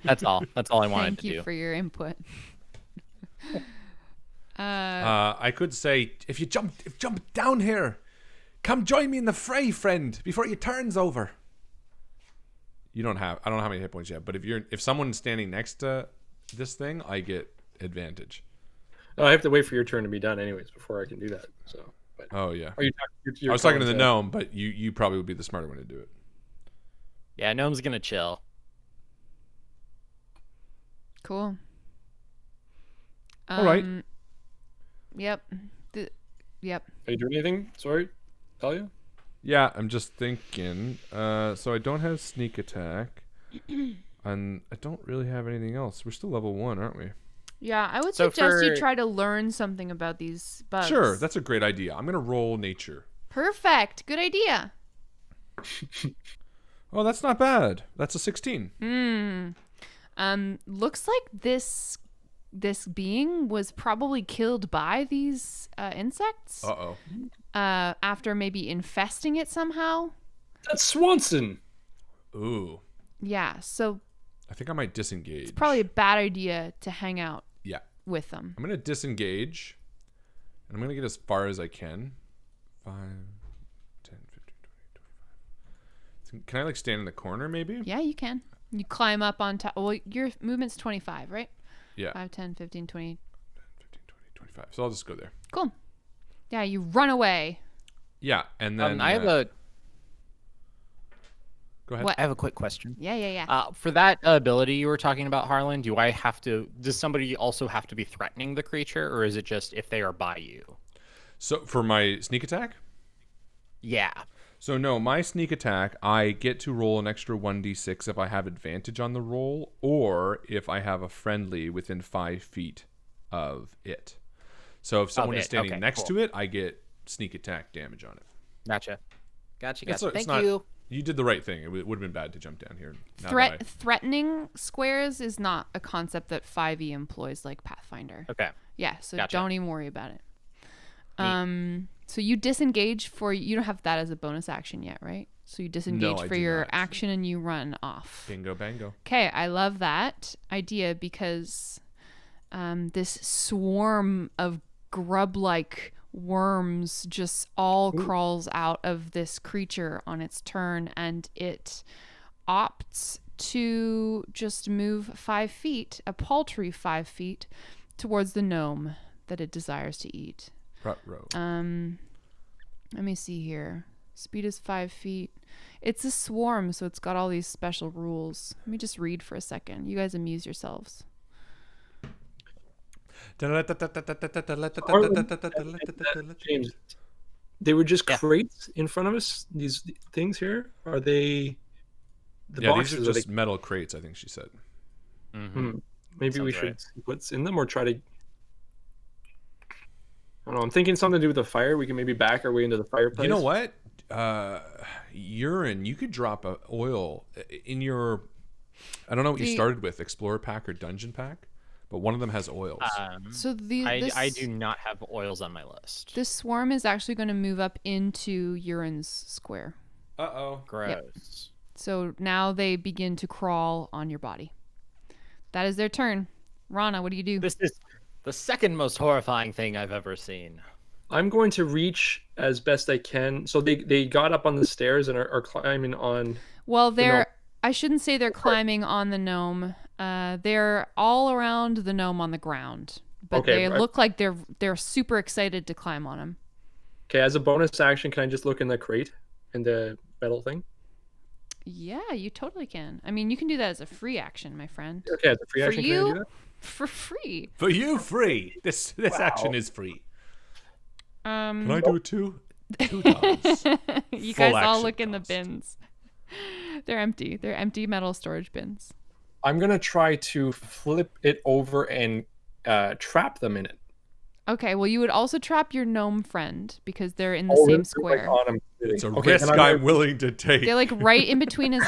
That's all. That's all I wanted Thank to you do. for your input. I could say, if you jump down here, come join me in the fray, friend, before your turn's over. I don't know how many hit points you have, but if someone's standing next to this thing, I get advantage. No, I have to wait for your turn to be done anyways before I can do that. So. But Oh yeah. are you I was talking to the gnome, but you probably would be the smarter one to do it. Yeah, Gnome's gonna chill. Cool. All right. Yep. Yep. Are you doing anything? Sorry, Talia? Yeah, I'm just thinking. So I don't have sneak attack, and I don't really have anything else. We're still level 1, aren't we? Yeah, I would So suggest you for- try to learn something about these bugs. Sure, that's a great idea. I'm gonna roll nature. Perfect. Good idea. Oh, that's not bad. That's a 16. Looks like this being was probably killed by these insects. Uh-oh. After maybe infesting it somehow. That's Swanson. Ooh. Yeah, so I think I might disengage. it's probably a bad idea to hang out Yeah. with them. I'm gonna disengage, and I'm gonna get as far as I can. 5, 10, 15, 20, 25. Can I like stand in the corner maybe? Yeah, you can. You climb up on top. Well, your movement's 25, right? Yeah. 5, 10, 15, 20. 15, 20, 25. So I'll just go there. Cool. Yeah, you run away. Yeah, and then I have a go ahead. What? I have a quick question. Yeah. For that ability you were talking about, Harlan, does somebody also have to be threatening the creature, or is it just if they are by you? So for my sneak attack? Yeah. So no, my sneak attack, I get to roll an extra 1d6 if I have advantage on the roll, or if I have a friendly within 5 feet of it. So if someone is standing next to it, I get sneak attack damage on it. Gotcha. It's Thank not- you. You did the right thing. It would have been bad to jump down here. Now that Threatening squares is not a concept that 5e employs like Pathfinder. Okay. Yeah, so Gotcha. don't even worry about it. So you disengage you don't have that as a bonus action yet, right? So you disengage I for do your not. action and you run off. Bingo, bango. Okay, I love that idea because this swarm of grub-like worms just all crawls out of this creature on its turn, and it opts to just move 5 feet, a paltry 5 feet, towards the gnome that it desires to eat. Ruh-roh. Let me see here. Speed is 5 feet. It's a swarm, so it's got all these special rules. Let me just read for a second. You guys amuse yourselves. James, they were just crates in front of us. These things here, are they? The Yeah, boxes, these are just metal crates, I think she said. Maybe Sounds we should right. see what's in them or try to. I don't know. I'm thinking something to do with the fire. We can maybe back our way into the fireplace. You know what? Urine, you could drop a oil in your, I don't know what you started with, Explorer pack or Dungeon pack, but one of them has oils. So I do not have oils on my list. This swarm is actually going to move up into Urine's square. Uh-oh. Gross. So now they begin to crawl on your body. That is their turn. Rana, what do you do? This is the second most horrifying thing I've ever seen. I'm going to reach as best I can. So they got up on the stairs and are climbing on. Well, I shouldn't say they're climbing on the gnome. They're all around the gnome on the ground, but Okay, they look like they're super excited to climb on him. Okay, as a bonus action, can I just look in the crate, in the metal thing? Yeah, you totally can. I mean, you can do that as a free action, my friend. Okay, as a free For action, can I you, do that? for free. For you, free. This action is free. Can I do it too? $2. You Full guys all action look in the cost. bins. They're empty. They're empty metal storage bins. I'm gonna try to flip it over and trap them in it. Okay, well, you would also trap your gnome friend because they're in the Oh, same they're, like, square. on 'em. It's a Okay, risk then I'm willing to take. They're like right in between his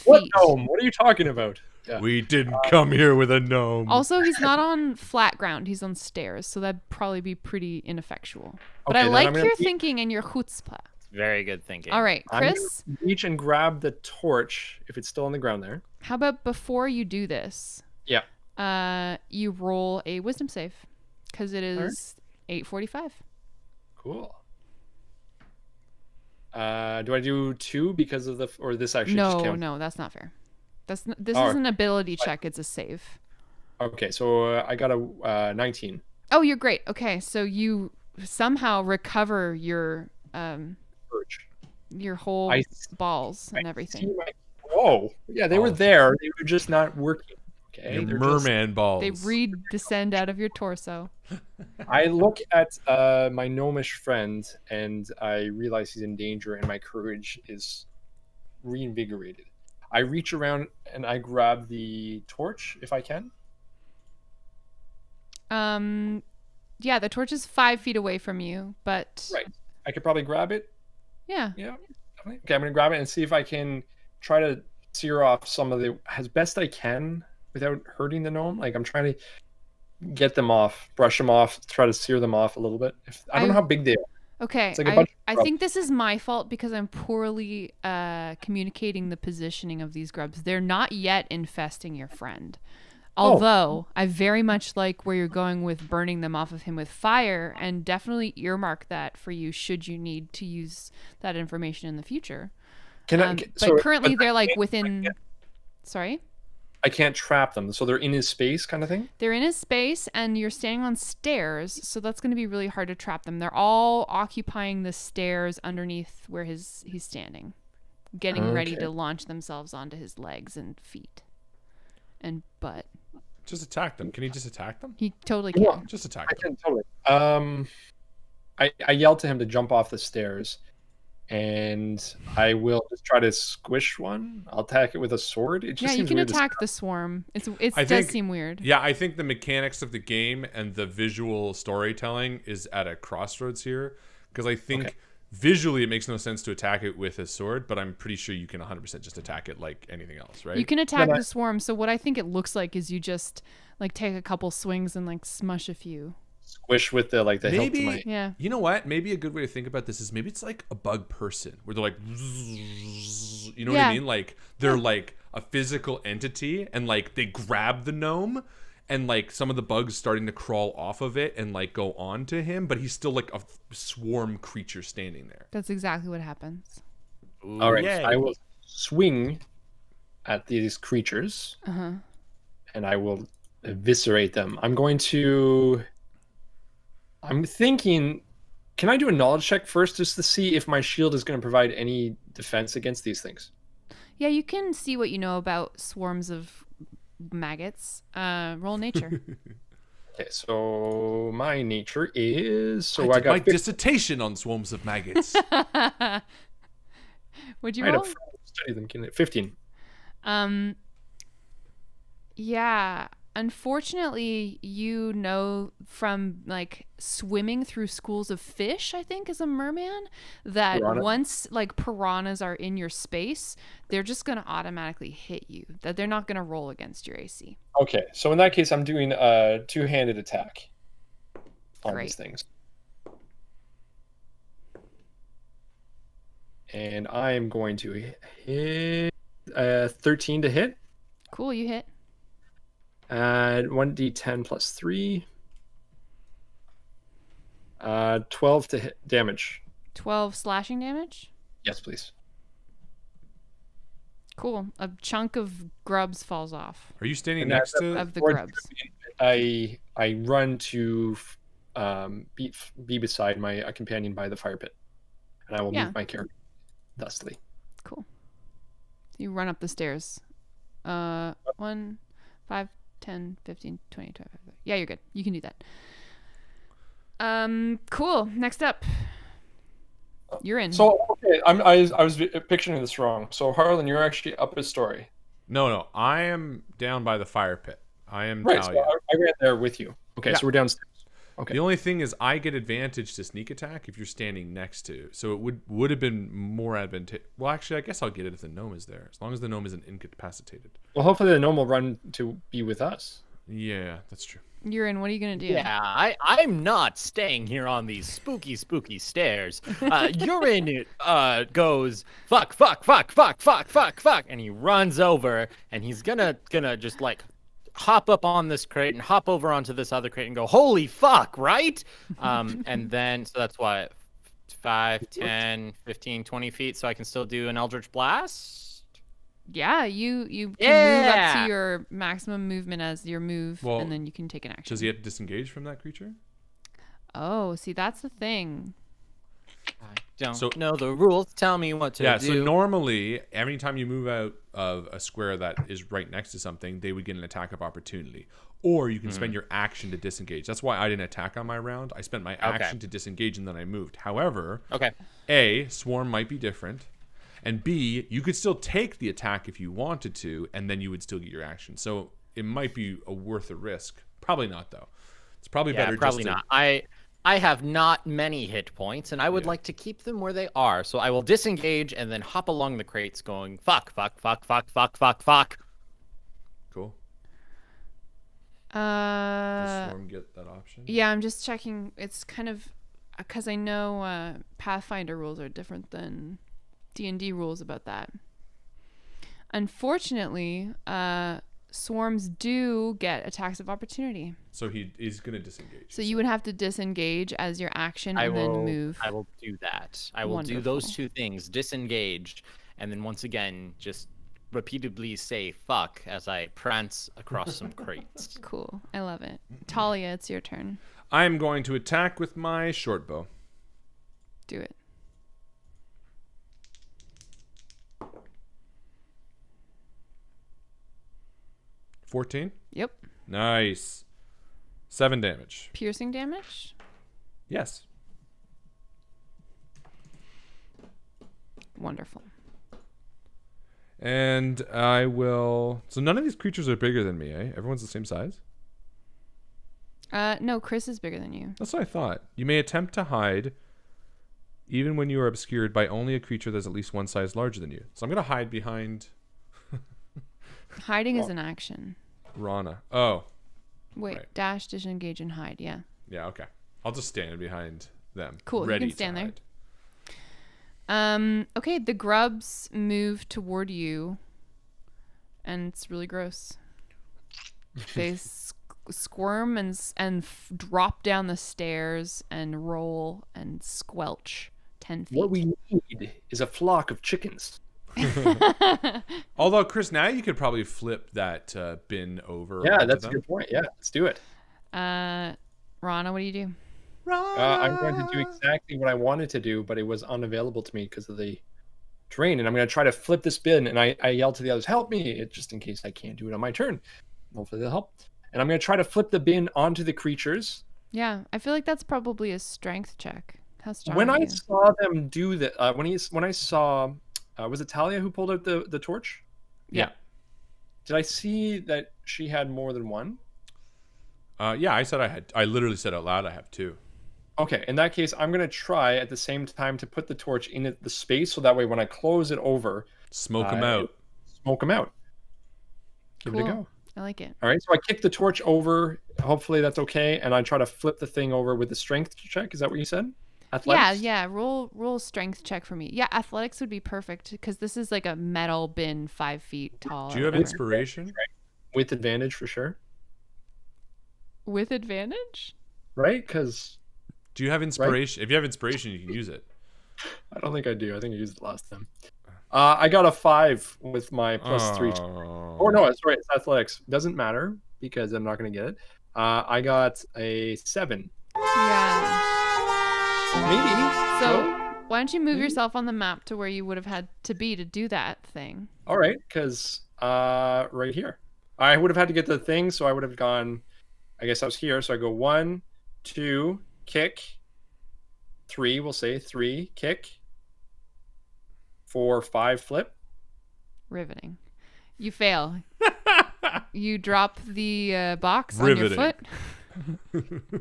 What feet. gnome? What are you talking about? Yeah. We didn't come here with a gnome. Also, he's not on flat ground. He's on stairs, so that'd probably be pretty ineffectual. But Okay, I then like I'm gonna your be- thinking and your chutzpah. Very good thinking. All right, I'm gonna Chris, reach and grab the torch if it's still on the ground there. how about before you do this, Yeah. you roll a wisdom save because it is 8:45. Cool. Do I do 2 because of or this actually just No, counts? no, that's not fair. This All is right. an ability check. It's a save. Okay, so I got a 19. Oh, you're great. Okay, so you somehow recover your Urge. whole I balls and I everything. see whoa. Yeah, they were there. They were just not working. Okay. Your They're just- merman balls. They descend out of your torso. I look at my gnomish friend and I realize he's in danger and my courage is reinvigorated. I reach around and I grab the torch if I can. Yeah, the torch is 5 feet away from you, but Right. I could probably grab it. yeah. Yeah. Okay, I'm gonna grab it and see if I can try to sear off some of the as best I can without hurting the gnome. Like I'm trying to get them off, brush them off, try to sear them off a little bit. I don't know how big they are. Okay, It's like a bunch of I grubs. think this is my fault because I'm poorly communicating the positioning of these grubs. They're not yet infesting your friend. Although I very much like where you're going with burning them off of him with fire, and definitely earmark that for you should you need to use that information in the future. But currently they're like within. Sorry? I can't trap them, so they're in his space, kind of thing. They're in his space, and you're standing on stairs, so that's going to be really hard to trap them. They're all occupying the stairs underneath where he's standing, getting ready to launch themselves onto his legs and feet and butt. Just attack them. Can he just attack them? He totally can. Yeah. Just attack I them. can totally. I yell to him to jump off the stairs, and I will just try to squish one. I'll attack it with a sword. It just Yeah, you seems can weird to attack the swarm. It I does think- seem weird. Yeah, I think the mechanics of the game and the visual storytelling is at a crossroads here. Because I think visually it makes no sense to attack it with a sword, but I'm pretty sure you can 100% just attack it like anything else, right? You can attack But I- the swarm. So what I think it looks like is you just like take a couple swings and like smush a few. squish with the help to Maybe my. Yeah. you know what? Maybe a good way to think about this is maybe it's like a bug person where they're like, you know what I Yeah. mean? Like they're like a physical entity, and like they grab the gnome, and like some of the bugs starting to crawl off of it and like go on to him, but he's still like a swarm creature standing there. That's exactly what happens. Ooh, All right, yay. so I will swing at these creatures, Uh-huh. and I will eviscerate them. I'm thinking, can I do a knowledge check first just to see if my shield is going to provide any defense against these things? Yeah, you can see what you know about swarms of maggots. Roll nature. Okay, so my nature is I I did got my 15. dissertation on swarms of maggots. Would you I had a roll? friend who studied them. Can 15. Yeah. Unfortunately, you know from like swimming through schools of fish, I think, as a merman, that Piranha? once like piranhas are in your space, they're just gonna automatically hit you. That they're not gonna roll against your AC. Okay, so in that case, I'm doing a two-handed attack on Great. these things. And I am going to hit 13 to hit. Cool, you hit. Add 1d10 plus 3. 12 to hit damage. 12 slashing damage. Yes, please. Cool. A chunk of grubs falls off Are you standing And next that's to? of the Or- grubs. I run to be beside my companion by the fire pit, and I will Yeah. move my character thusly. Cool. You run up the stairs. 1, 5, 10, 15, 20, 25. Yeah, you're good. You can do that. Cool. Next up. You're in. So okay, I was picturing this wrong. So Harlan, you're actually up a story, No, I am down by the fire pit. I am right? So Talia. I ran there with you. Okay, Yeah. so we're downstairs. Okay. The only thing is I get advantage to sneak attack if you're standing next to. So it would have been more advantageous. Well, actually, I guess I'll get it if the gnome is there, as long as the gnome isn't incapacitated. Well, hopefully the gnome will run to be with us. Yeah, that's true. You're in. What are you going to do? Yeah, I'm not staying here on these spooky stairs. Urine goes fuck, and he runs over, and he's gonna just like hop up on this crate and hop over onto this other crate and go, holy fuck, right? And then so that's what 5, 10, 15, 20 feet, so I can still do an Eldritch Blast. Yeah, you can move up Yeah. to your maximum movement as your move, Well, and then you can take an action. Does he have to disengage from that creature? Oh, see, that's the thing. I don't So- know the rules. Tell me what to Yeah, do. so normally, every time you move out of a square that is right next to something, they would get an attack of opportunity. Or you can spend your action to disengage. That's why I didn't attack on my round. I spent my action to disengage and then I moved. However, Okay. A, swarm might be different. And B, you could still take the attack if you wanted to, and then you would still get your action. So it might be worth a risk. Probably not, though. It's probably Yeah, better probably just to... not. I have not many hit points, and I would Yeah. like to keep them where they are. So I will disengage and then hop along the crates going, fuck. Cool. Does swarm get that option? Yeah, I'm just checking. It's kind of because I know Pathfinder rules are different than D&D rules about that. Unfortunately, swarms do get attacks of opportunity. So he's going to disengage. So you would have to disengage as your action and then move. I will do that. I will do Wonderful. those two things, disengage, and then once again, just repeatedly say fuck as I prance across some crates. Cool. I love it. Talia, it's your turn. I'm going to attack with my short bow. Do it. $14. Yep. Nice. 7 damage. Piercing damage? Yes. Wonderful. And I will... So none of these creatures are bigger than me, eh? Everyone's the same size? No, Chris is bigger than you. That's what I thought. You may attempt to hide even when you are obscured by only a creature that's at least one size larger than you. So I'm going to hide behind Hiding is an action. Rana. Oh, Wait, Right. dash, disengage, and hide. Yeah. Yeah, okay. I'll just stand behind them. Cool, you Ready can stand to there. hide. Okay, the grubs move toward you, and it's really gross. They squirm and drop down the stairs and roll and squelch 10 feet. What we need is a flock of chickens. Although, Chris, now you could probably flip that bin over. Yeah, onto that's a them. good point. Yeah, let's do it. Rana, what do you do? I'm going to do exactly what I wanted to do, but it was unavailable to me because of the terrain. And I'm going to try to flip this bin. And I yell to the others, help me, just in case I can't do it on my turn. Hopefully they'll help. And I'm going to try to flip the bin onto the creatures. Yeah, I feel like that's probably a strength check. How strong When are I you? saw them do that, when I saw, was it Talia who pulled out the torch? Yeah. Did I see that she had more than one? Yeah, I literally said out loud I have 2. Okay, in that case, I'm going to try at the same time to put the torch in the space so that way when I close it over, Smoke them out. smoke them out. Give it a Cool. go. I like it. All right, so I kick the torch over. Hopefully that's okay. And I try to flip the thing over with the strength check. Is that what you said? Athletics? Yeah. Roll strength check for me. Yeah, athletics would be perfect because this is like a metal bin 5 feet tall. Do you have or whatever. inspiration? With advantage for sure. With advantage? Right? Because Do you have inspiration? If you have inspiration, you can use it. I don't think I do. I think I used it last time. I got a 5 with my +3. Oh. Oh, no, sorry. It's athletics. Doesn't matter because I'm not going to get it. I got a 7. Yeah. Maybe. So why don't you move yourself on the map to where you would have had to be to do that thing? All right, because right here. I would have had to get the thing, so I would have gone, I guess I was here, so I go 1, 2, kick, 3, we'll say 3, kick, 4, 5, flip. Riveting. You fail. You drop the box Riveting. on your foot.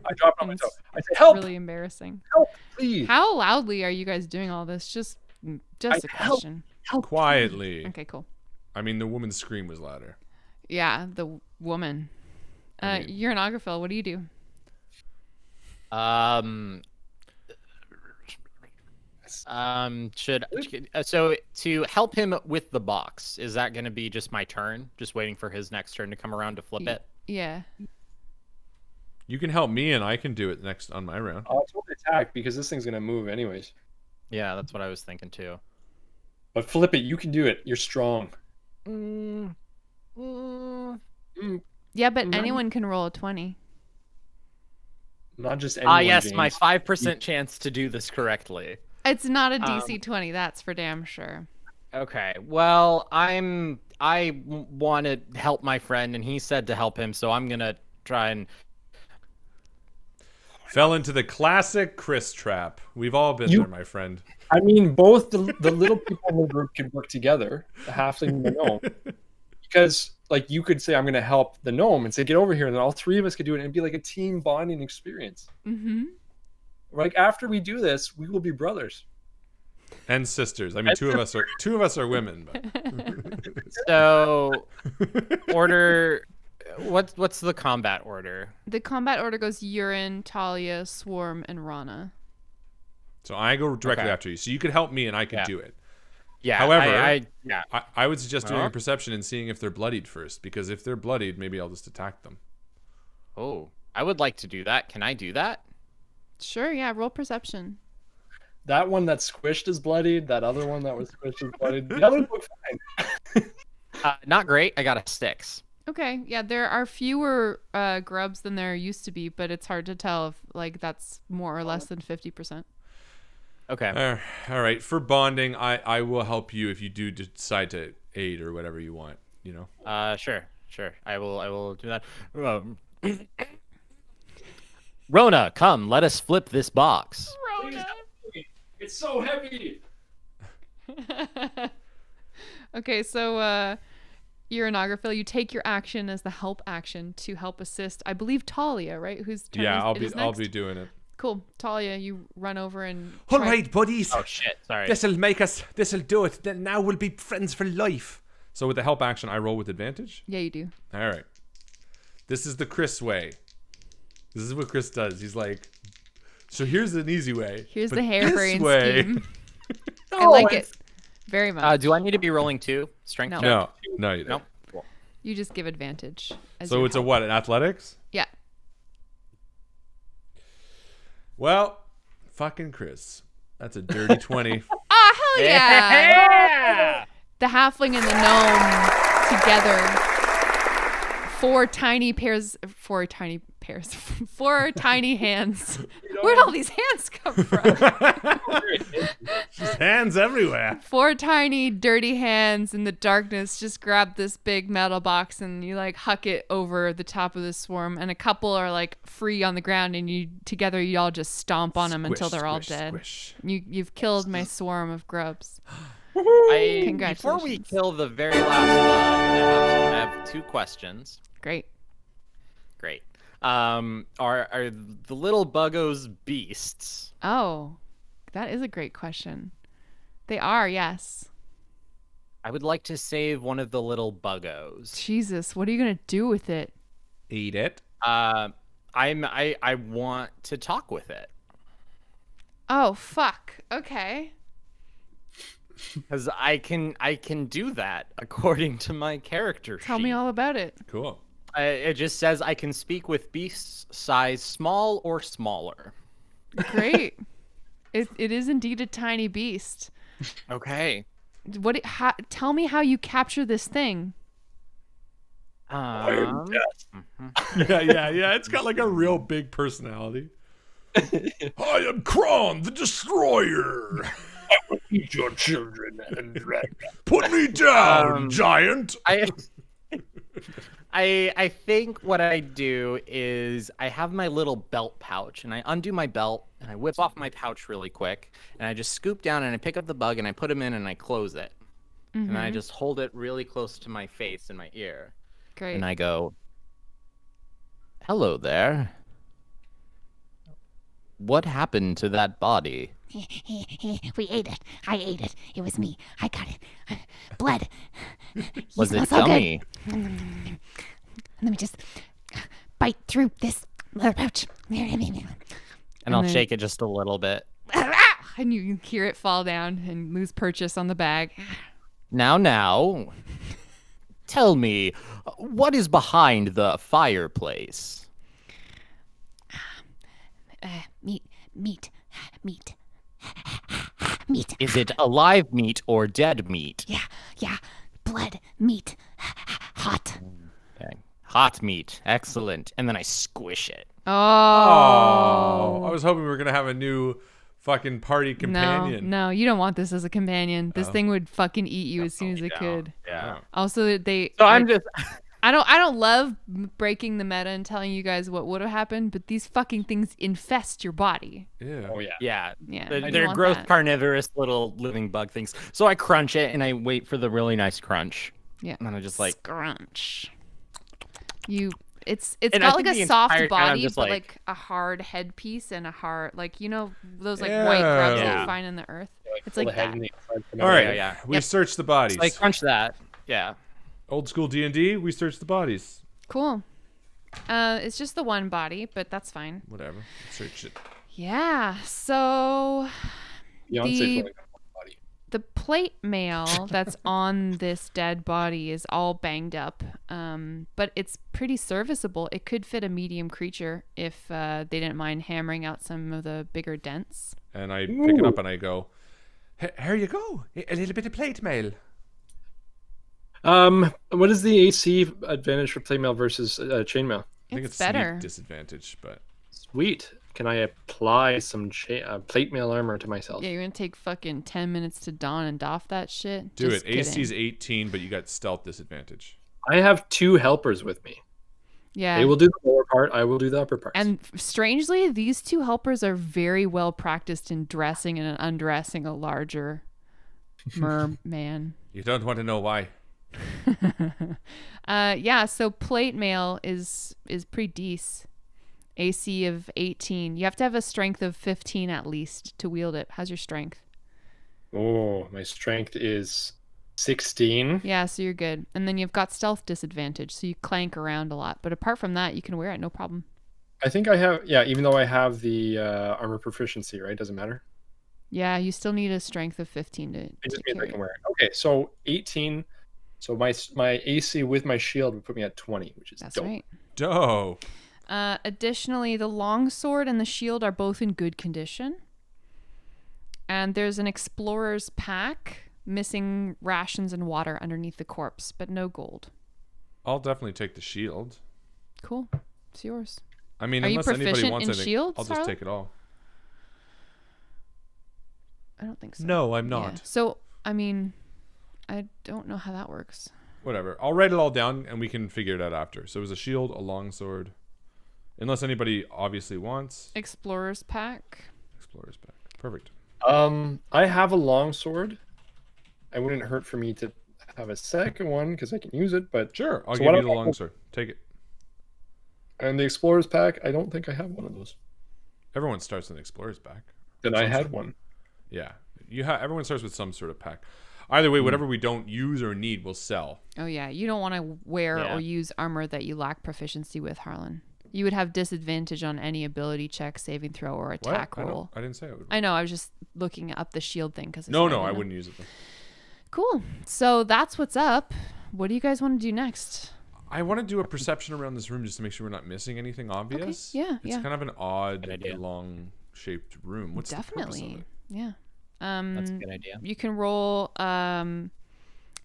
I drop it on myself. I say, help, Really embarrassing. help, please. How loudly are you guys doing all this? Just a help. question. Quietly. Okay, cool. I mean, the woman's scream was louder. Yeah, the woman. You're an Ogrophil. What do you do? So to help him with the box, is that going to be just my turn? Just waiting for his next turn to come around to flip it? Yeah. You can help me, and I can do it next on my round. I'll totally attack because this thing's going to move anyways. Yeah, that's what I was thinking too. But flip it. You can do it. You're strong. Yeah, but No. anyone can roll a 20. Not just anyone, Yes, James. my 5% chance to do this correctly. It's not a DC 20, that's for damn sure. Okay, well, I want to help my friend, and he said to help him, so I'm gonna try and. Fell into the classic Chris trap. We've all been there, my friend. I mean, both the little people in the group can work together, the halfling and the gnome. Because, like, you could say, I'm going to help the gnome and say, get over here. And then all 3 of us could do it. And it'd be like a team bonding experience. Mm-hmm. Like, after we do this, we will be brothers. And sisters. I mean, two of us are women. But. So, order. What's the combat order? The combat order goes Urine, Talia, Swarm, and Rana. So I go directly Okay. after you. So you could help me, and I could do it. Yeah. However, yeah. I would suggest doing Huh? a perception and seeing if they're bloodied first, because if they're bloodied, maybe I'll just attack them. Oh, I would like to do that. Can I do that? Sure, yeah, roll perception. That one that squished is bloodied. That other one that was squished is bloodied. The others look fine. Not great. I got a 6. Okay, yeah, there are fewer grubs than there used to be, but it's hard to tell if, like, that's more or less than 50%. Okay. All right. For bonding, I will help you if you do decide to aid or whatever you want. You know. Sure. I will do that. Rona, come. Let us flip this box. It's so heavy. Okay, so you're an Ogrophil. You take your action as the help action to help assist. I believe Talia, right? Whose turn Yeah, is I'll next? be doing it. Cool, Talia. You run over and. All try- right, buddies. Oh shit! Sorry. This'll do it. Then now we'll be friends for life. So with the help action, I roll with advantage. Yeah, you do. All right. This is the Chris way. This is what Chris does. He's like, so here's an easy way. Here's but the harebrained way... scheme. I like it very much. Do I need to be rolling 2 strength? No. check? No, you don't. Nope. Cool. You just give advantage. So it's a what? An athletics? Yeah. Well, fucking Chris. That's a dirty 20. Oh, hell yeah. Yeah! The halfling and the gnome together. Four tiny hands. Where'd all these hands come from? Just hands everywhere. 4 tiny dirty hands in the darkness just grab this big metal box and you like huck it over the top of the swarm, and a couple are like free on the ground, and you all just stomp on them until they're all dead. Squish. You've killed my swarm of grubs. Before we kill the very last one, I have 2 questions. Great. Great. Are the little buggos beasts? Oh, that is a great question. They are, yes. I would like to save one of the little buggos. Jesus, what are you gonna do with it? Eat it. I want to talk with it. Oh, fuck. Okay. Because I can do that according to my character sheet. Tell me all about it. Cool. It just says I can speak with beasts size small or smaller. Great. It is indeed a tiny beast. Okay. Tell me how you capture this thing. Yeah. It's got like a real big personality. I am Kron, the Destroyer. I will eat your children and drag them. Put me down, giant. I think what I do is I have my little belt pouch, and I undo my belt and I whip off my pouch really quick, and I just scoop down and I pick up the bug and I put him in and I close it. And I just hold it really close to my face and my ear. Great. And I go, "Hello there. What happened to that body?" We ate it. I ate it. It was me. I got it. Blood. Was it so yummy? good. Let me just bite through this leather pouch. And I'll then- shake it just a little bit. And you hear it fall down and lose purchase on the bag. Now, tell me, what is behind the fireplace? Meat. Is it alive meat or dead meat? Yeah. Blood. Meat. Hot. Okay. Hot meat. Excellent. And then I squish it. Oh, I was hoping we were gonna have a new fucking party companion. No, you don't want this as a companion. This thing would fucking eat you as soon as it could. Yeah. Also, So I'm just... I don't love breaking the meta and telling you guys what would have happened, but these fucking things infest your body. Yeah. Oh yeah. Yeah. Yeah, They're, you don't they're want gross, that. carnivorous little living bug things. So I crunch it and I wait for the really nice crunch. Yeah. And I just like... Scrunch. It's And I got think like the a soft entire time I'm body, just but like- like a hard headpiece and a hard, like, you know, those like Yeah. white grubs that Yeah. you find in the earth. It's Pull like the head that. and the inside from All right. out. Yeah. We Yep. searched the bodies. So I crunch that. Yeah. Old school D&D. We searched the bodies. Cool. It's just the one body, but that's fine. Whatever. Search it. Yeah. So Beyonce's The- only got one body. the plate mail that's on this dead body is all banged up, but it's pretty serviceable. It could fit a medium creature if they didn't mind hammering out some of the bigger dents. And I pick it up and I go, here you go. A little bit of plate mail. What is the AC advantage for plate versus chainmail? I think It's it's better. sneak disadvantage, but Sweet. Can I apply some plate mail armor to myself? Yeah, you're gonna take fucking 10 minutes to don and doff that shit. do Just it. AC's kidding. 18, but you got stealth disadvantage. I have 2 helpers with me. Yeah. They will do the lower part. I will do the upper part. And strangely, these 2 helpers are very well practiced in dressing and undressing a larger merman. You don't want to know why. Yeah, so plate mail is pretty decent. AC of 18. You have to have a strength of 15 at least to wield it. How's your strength? Oh, my strength is 16. Yeah, so you're good. And then you've got stealth disadvantage, so you clank around a lot. But apart from that, you can wear it no problem. I think I have. Yeah, even though I have the armor proficiency, right? Doesn't matter. Yeah, you still need a strength of 15 to It just to means I carry can it. wear it. Okay, so 18. So my AC with my shield would put me at 20, which is That's dope. right. Dope. Additionally, the longsword and the shield are both in good condition. And there's an explorer's pack missing rations and water underneath the corpse, but no gold. I'll definitely take the shield. Cool. It's yours. I mean, Are you unless anybody proficient wants in anything, shields, I'll just Harlan? take it all. I don't think so. No, I'm Yeah. not. So, I mean, I don't know how that works. Whatever. I'll write it all down and we can figure it out after. So it was a shield, a longsword. Unless anybody obviously wants. Explorer's pack. Explorer's back. Perfect. I have a longsword. It wouldn't hurt for me to have a second one because I can use it. But Sure. I'll So give what you the about- longsword. Take it. and the explorer's pack, I don't think I have one of those. Everyone starts with an explorer's back. Then I had one. Yeah. Everyone starts with some sort of pack. Either way, whatever we don't use or need, we'll sell. Oh, yeah. You don't want to wear Yeah. or use armor that you lack proficiency with, Harlan. You would have disadvantage on any ability check, saving throw, or What? attack I roll. didn't say I would. I know. I was just looking up the shield thing because No, I wouldn't use it. Though. Cool. So that's what's up. What do you guys want to do next? I want to do a perception around this room just to make sure we're not missing anything obvious. yeah, It's yeah. kind of an odd, Good idea. long-shaped room. What's the purpose of Definitely. it? Yeah. That's a good idea. You can roll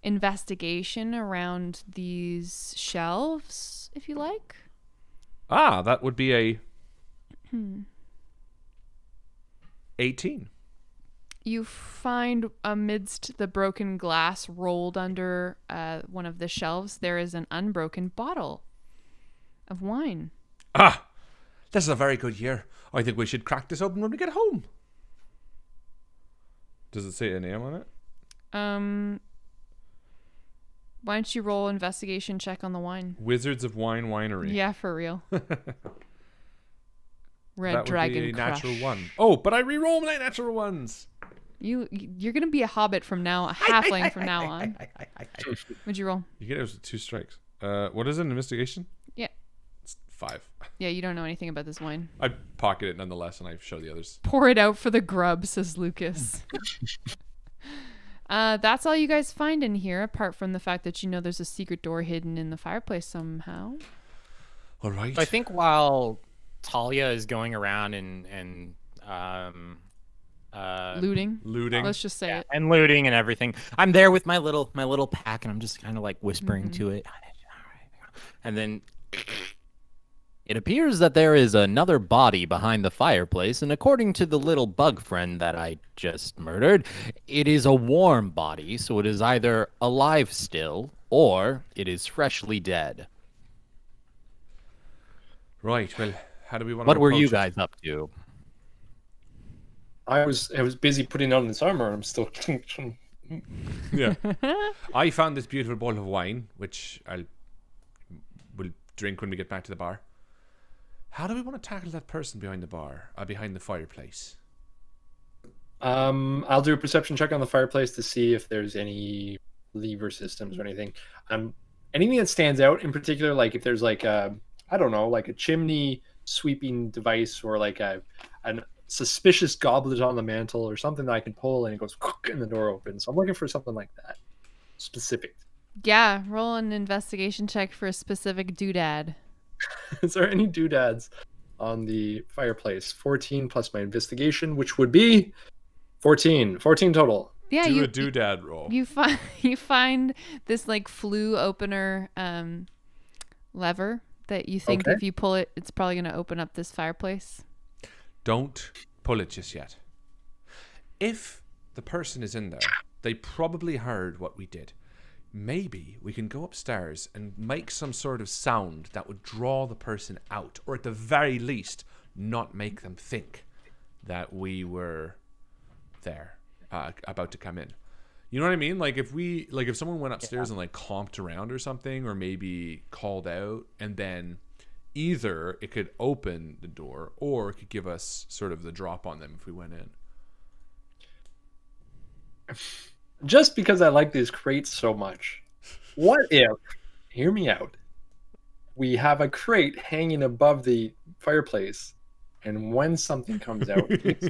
investigation around these shelves if you like. Ah, that would be a 18. You find amidst the broken glass rolled under one of the shelves, there is an unbroken bottle of wine. Ah, this is a very good year. I think we should crack this open when we get home. Does it say a name on it? Why don't you roll investigation check on the wine? Wizards of Wine Winery. Yeah, for real. Red that Dragon would be a Crush. natural one. Oh, but I re-roll my natural ones. You're gonna be a hobbit from now, a halfling from now on. What'd you roll? You get it with 2 strikes. What is it? An investigation? Yeah. It's 5. Yeah, you don't know anything about this wine. I pocket it nonetheless, and I show the others. Pour it out for the grub, says Lucas. That's all you guys find in here, apart from the fact that you know there's a secret door hidden in the fireplace somehow. All right. I think while Talia is going around and Looting. Looting. Let's just say it. and looting and everything, I'm there with my little pack, and I'm just kind of like whispering to it, and then it appears that there is another body behind the fireplace, and according to the little bug friend that I just murdered, it is a warm body, so it is either alive still or it is freshly dead. Right. Well, how do we want to What were you approach it? guys up to? I was busy putting on this armor. I'm still. Yeah. I found this beautiful bowl of wine, which we'll drink when we get back to the bar. How do we want to tackle that person behind the bar, behind the fireplace? I'll do a perception check on the fireplace to see if there's any lever systems or anything. Anything that stands out in particular, like if there's like I don't know, like a chimney sweeping device or like a suspicious goblet on the mantle or something that I can pull and it goes and the door opens. So I'm looking for something like that, specific. Yeah, roll an investigation check for a specific doodad. Is there any doodads on the fireplace? 14 plus my investigation, which would be 14 total. Yeah, Do a doodad roll. you find this like flue opener lever that you think Okay. if you pull it, it's probably going to open up this fireplace. Don't pull it just yet. If the person is in there, they probably heard what we did. Maybe we can go upstairs and make some sort of sound that would draw the person out, or at the very least, not make them think that we were there, about to come in. You know what I mean? Like if someone went upstairs and like comped around or something, or maybe called out, and then either it could open the door or it could give us sort of the drop on them if we went in. Just because I like these crates so much. What if, hear me out, we have a crate hanging above the fireplace, and when something comes out, it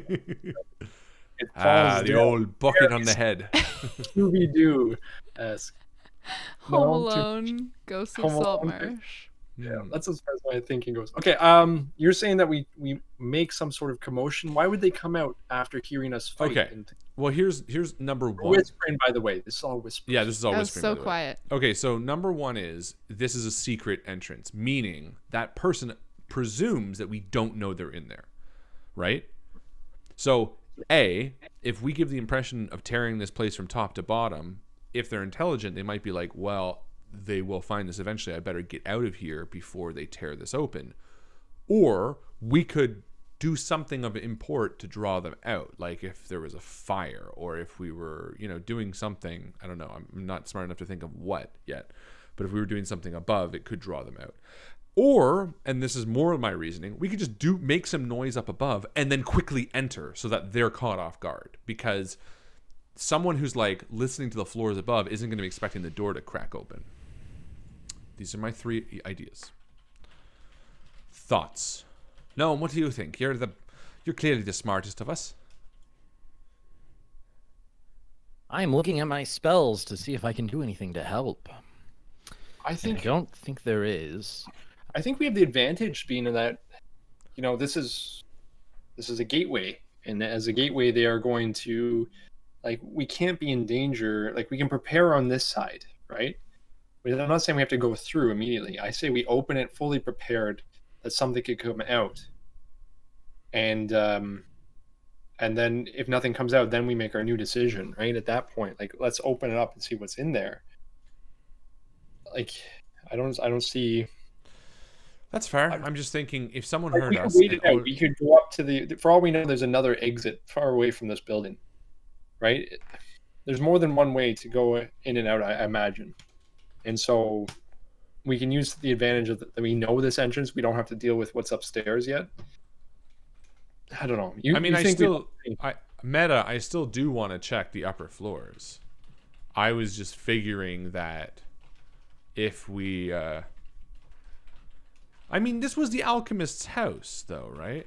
falls the down. old bucket on the head. Scooby-Doo-esque. Home No, Alone, Ghost of Home Alone. Saltmarsh. Yeah, that's as far as my thinking goes. Okay, you're saying that we make some sort of commotion. Why would they come out after hearing us fight? Okay. Well, here's number We're one. whispering, by the way. This is all whispering. Yeah, this is all That was whispering. so by the way. quiet. Okay, so number one is this is a secret entrance, meaning that person presumes that we don't know they're in there, right? So, if we give the impression of tearing this place from top to bottom, if they're intelligent, they might be like, well, they will find this eventually. I better get out of here before they tear this open. Or we could do something of import to draw them out, like if there was a fire, or if we were, doing something. I don't know. I'm not smart enough to think of what yet, but if we were doing something above, it could draw them out. Or, and this is more of my reasoning, we could just make some noise up above and then quickly enter so that they're caught off guard, because someone who's like listening to the floors above isn't going to be expecting the door to crack open. These are my 3 ideas. Thoughts? No, what do you think? You're clearly the smartest of us. I'm looking at my spells to see if I can do anything to help. I I think don't think there is. I think we have the advantage being in that, this is a gateway, and as a gateway, they are going to, like, we can't be in danger. Like, we can prepare on this side, right? But I'm not saying we have to go through immediately. I say we open it fully prepared that something could come out, and then if nothing comes out, then we make our new decision, right? At that point, like, let's open it up and see what's in there. Like, I don't see. That's fair. I'm just thinking if someone Like, heard we could us. wait it out. We could go up to for all we know, there's another exit far away from this building, right? There's more than one way to go in and out, I imagine. And so we can use the advantage of that we know this entrance. We don't have to deal with what's upstairs yet. I don't know. I still do want to check the upper floors. I was just figuring that if we this was the alchemist's house, though, right?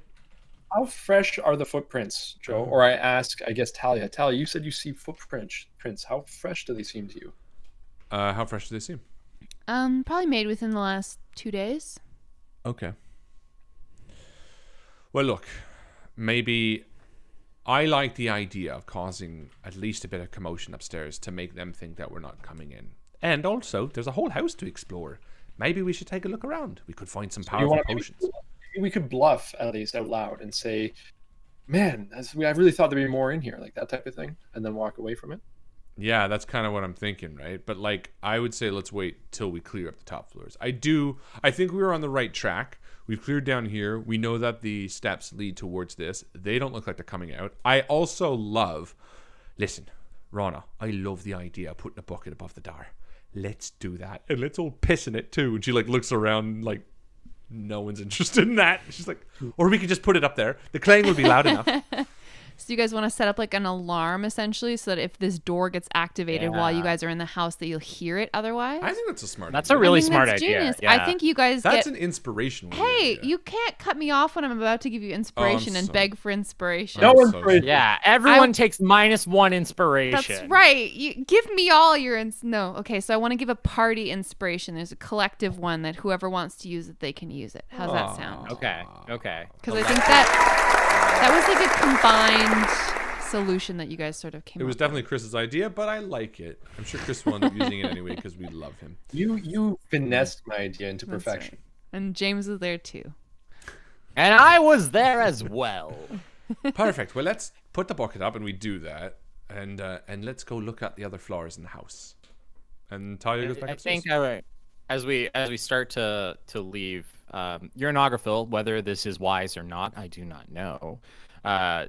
How fresh are the footprints, Joe? Or I ask, I guess, Talia. Talia, you said you see footprints. How fresh do they seem to you? How fresh do they seem? Probably made within the last 2 days. Okay. Well, look, maybe I like the idea of causing at least a bit of commotion upstairs to make them think that we're not coming in. And also, there's a whole house to explore. Maybe we should take a look around. We could find some powerful potions. Maybe we could bluff at least out loud and say, man, I really thought there'd be more in here, like that type of thing, and then walk away from it. Yeah, that's kind of what I'm thinking, right? But like, I would say let's wait till we clear up the top floors. I think we were on the right track. We've cleared down here. We know that the steps lead towards this. They don't look like they're coming out. I also listen, Rana, I love the idea of putting a bucket above the door. Let's do that. And let's all piss in it too. And she like looks around like no one's interested in that. She's like, or we could just put it up there. The clang will be loud enough. So you guys want to set up like an alarm essentially so that if this door gets activated while you guys are in the house that you'll hear it otherwise? I think that's a smart That's idea. a really I think smart that's idea. genius. Yeah. I think you guys That's get... an inspirational Hey, idea. you can't cut me off when I'm about to give you inspiration and sorry. beg for inspiration. No I'm one's so afraid. Yeah, everyone takes -1 inspiration. That's right. You give me all your no. Okay, so I want to give a party inspiration. There's a collective one that whoever wants to use it, they can use it. How's that sound? Okay. Because I think that was like a combined solution that you guys sort of came It was up definitely Chris's idea, but I like it. I'm sure Chris will end up using it anyway because we love him. You finessed my idea into That's perfection. right. And James was there too. And I was there as well. Perfect. Well, let's put the bucket up and we do that, and let's go look at the other floors in the house. And Talia goes back I upstairs. think as we start to leave, Uranographill, whether this is wise or not, I do not know,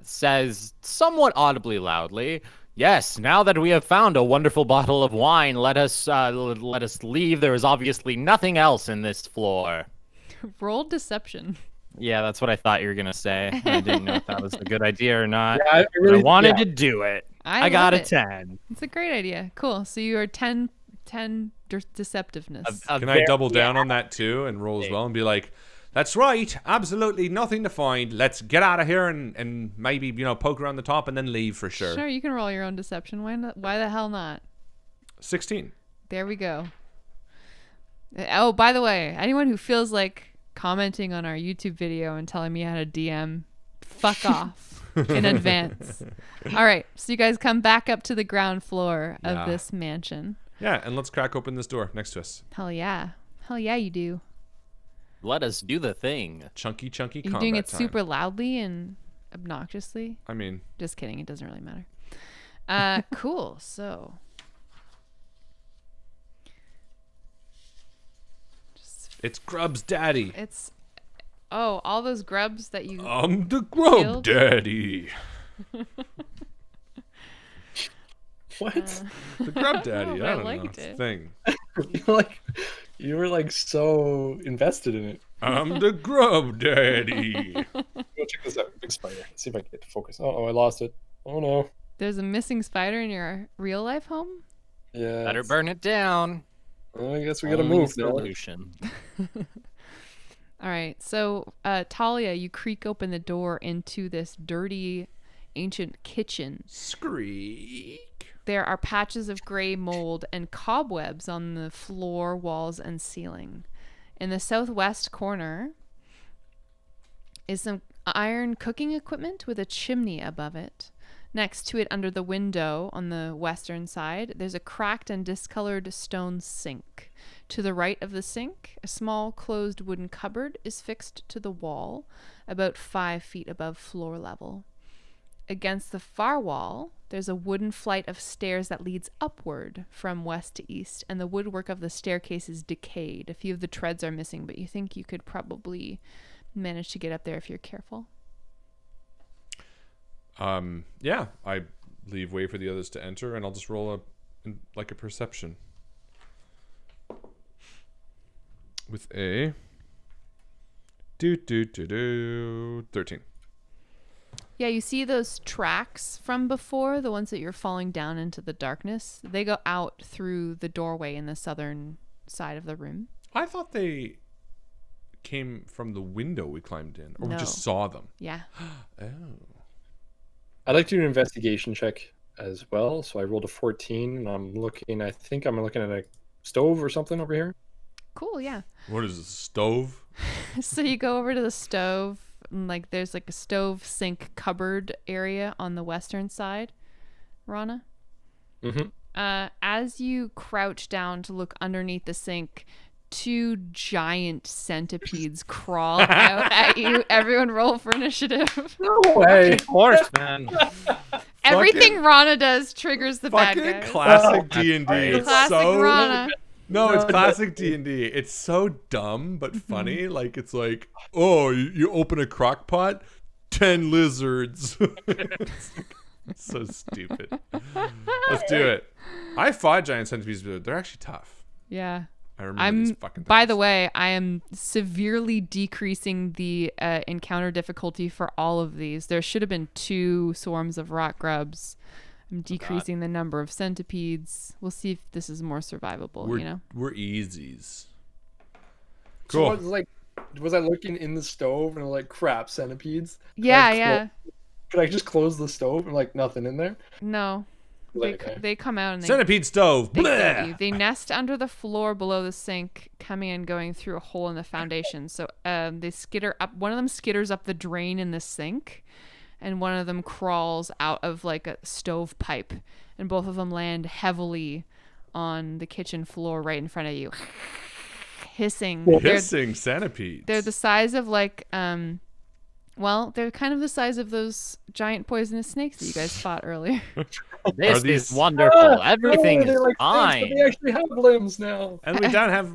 says somewhat audibly loudly, "Yes, now that we have found a wonderful bottle of wine, let us leave. There is obviously nothing else in this floor." Roll deception. Yeah, that's what I thought you were gonna say. I didn't know if that was a good idea or not. Yeah, I I wanted to do it. I got a love it. 10. It's a great idea. Cool. So you are 10 10 deceptiveness. Can I double down on that too and roll as well and be like, that's right, absolutely nothing to find. Let's get out of here and maybe, poke around the top and then leave for sure. Sure, you can roll your own deception. Why not? Why the hell not? 16. There we go. Oh, by the way, anyone who feels like commenting on our YouTube video and telling me how to DM, fuck off in advance. All right, so you guys come back up to the ground floor of this mansion. Yeah, and let's crack open this door next to us. Hell yeah. Hell yeah, you do. Let us do the thing. Chunky Are combat you doing it time. super loudly and obnoxiously? I mean, Just kidding. It doesn't really matter. Cool. So, it's Grub's daddy. it's all those grubs that you. I'm the Grub Killed? daddy. What? The Grub daddy. I I don't know. liked It's a it. thing. you were like so invested in it. I'm the Grub daddy. Go check this out. Big spider. Let's see if I can get to focus. Oh, I lost it. Oh no. There's a missing spider in your real life home. Yeah. Better burn it down. Well, I guess we gotta Only move now. solution. All right. So, Talia, you creak open the door into this dirty, ancient kitchen. Screek. There are patches of gray mold and cobwebs on the floor, walls, and ceiling. In the southwest corner is some iron cooking equipment with a chimney above it. Next to it, under the window on the western side, there's a cracked and discolored stone sink. To the right of the sink, a small closed wooden cupboard is fixed to the wall, about 5 feet above floor level. Against the far wall, there's a wooden flight of stairs that leads upward from west to east, and the woodwork of the staircase is decayed. A few of the treads are missing, but you think you could probably manage to get up there if you're careful. Yeah, I leave way for the others to enter, and I'll just roll a perception with a 13. Yeah, you see those tracks from before, the ones that you're falling down into the darkness? They go out through the doorway in the southern side of the room. I thought they came from the window we climbed in, or we just No. saw them. Yeah. Oh. I'd like to do an investigation check as well. So I rolled a 14, and I think I'm looking at a stove or something over here. Cool, yeah. What is this, a stove? So you go over to the stove, and like there's like a stove sink cupboard area on the western side, Rana. Mm-hmm. As you crouch down to look underneath the sink, 2 giant centipedes crawl out at you. Everyone roll for initiative. No way. Of course, man. Everything Rana does triggers the bad Fucking guys. classic D&D. It's Classic so Rana. No, it's classic D&D. It's so dumb but funny. Like, it's like, oh, you open a crock pot, 10 lizards. It's so stupid. Let's do it. I fought giant centipedes, but they're actually tough. Yeah. I remember these fucking things. By the way, I am severely decreasing the encounter difficulty for all of these. There should have been 2 swarms of rock grubs. I'm decreasing the number of centipedes. We'll see if this is more survivable, We're easies. So Cool. was I looking in the stove and like crap centipedes? Yeah. Could I just close the stove and like nothing in there? No. Okay. They come out and Centipede stove. they get Bleh! you. They nest under the floor below the sink, coming and going through a hole in the foundation. So they skitter up. One of them skitters up the drain in the sink, and one of them crawls out of like a stove pipe, and both of them land heavily on the kitchen floor right in front of you, hissing. Hissing centipedes. They're the size of like they're kind of the size of those giant poisonous snakes that you guys fought earlier. This these- is wonderful. Everything they're is like fine. snakes, but they actually have limbs now. And we don't have...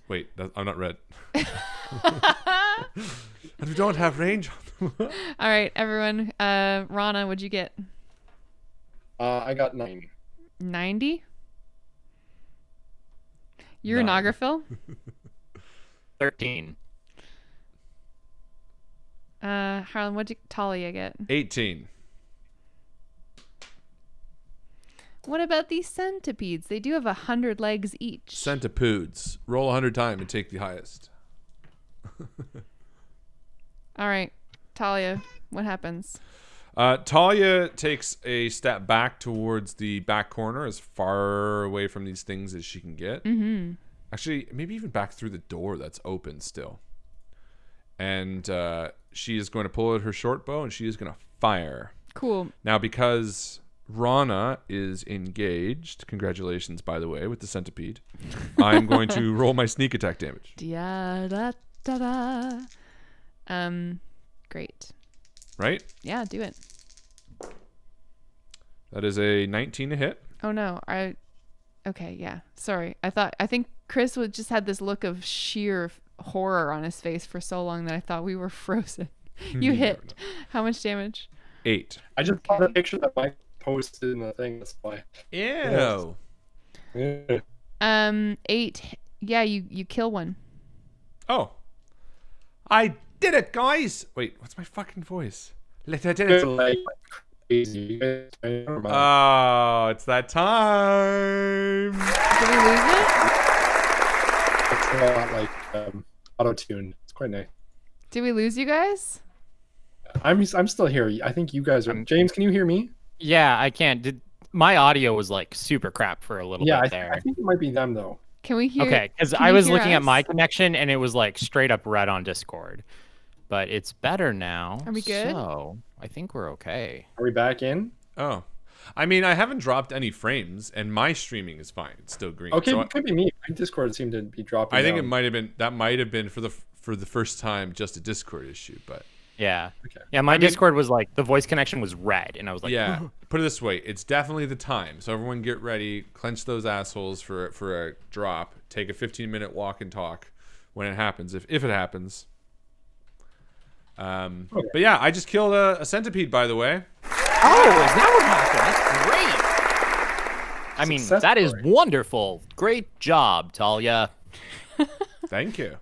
Wait, I'm not red. And we don't have range on them. All right, everyone. Rana, what'd you get? I got 9. 90? You're 9. an Ografil? 13. Harlan, what'd Talia get? 18. What about these centipedes? They do have 100 legs each. Centipodes. Roll 100 times and take the highest. All right, Talia, what happens? Talia takes a step back towards the back corner, as far away from these things as she can get. Mm-hmm. Actually, maybe even back through the door that's open still. And she is going to pull out her short bow and she is going to fire. Cool. Now, because Rana is engaged, congratulations, by the way, with the centipede, I'm going to roll my sneak attack damage. Da-da-da-da. Great. Right? Yeah, do it. That is a 19 to hit. Oh no, okay, yeah. Sorry. I think Chris just had this look of sheer horror on his face for so long that I thought we were frozen. You hit. How much damage? 8. I just saw the picture that Mike posted in the thing. That's why. Ew. Yeah. 8. Yeah, you kill one. Oh. I did it, guys. Wait, what's my fucking voice? Let I did it. Like crazy. Never mind. Oh, it's that time. Did we lose it? It's a lot like auto-tune. It's quite nice. Did we lose you guys? I'm still here. I think you guys are. James, can you hear me? Yeah, I can't. My audio was like super crap for a little Yeah, bit I there. think it might be them though. Can we hear? Okay, because can I you was hear looking at us? my connection and it was like straight up red on Discord. But it's better now. Are we good? So I think we're okay. Are we back in? Oh. I mean, I haven't dropped any frames, and my streaming is fine. It's still green. Okay, So it could be me. My Discord seemed to be dropping. I think it down. might have been for the first time just a Discord issue, but Yeah. Okay. Yeah, my Discord was like the voice connection was red and I was like, yeah. Put it this way, it's definitely the time. So everyone get ready, clench those assholes for a drop. Take a 15-minute walk and talk when it happens, if it happens. But yeah, I just killed a centipede, by the way. "Oh, is that what happened? That's great." I mean, Success that is story. wonderful. Great job, Talia. Thank you.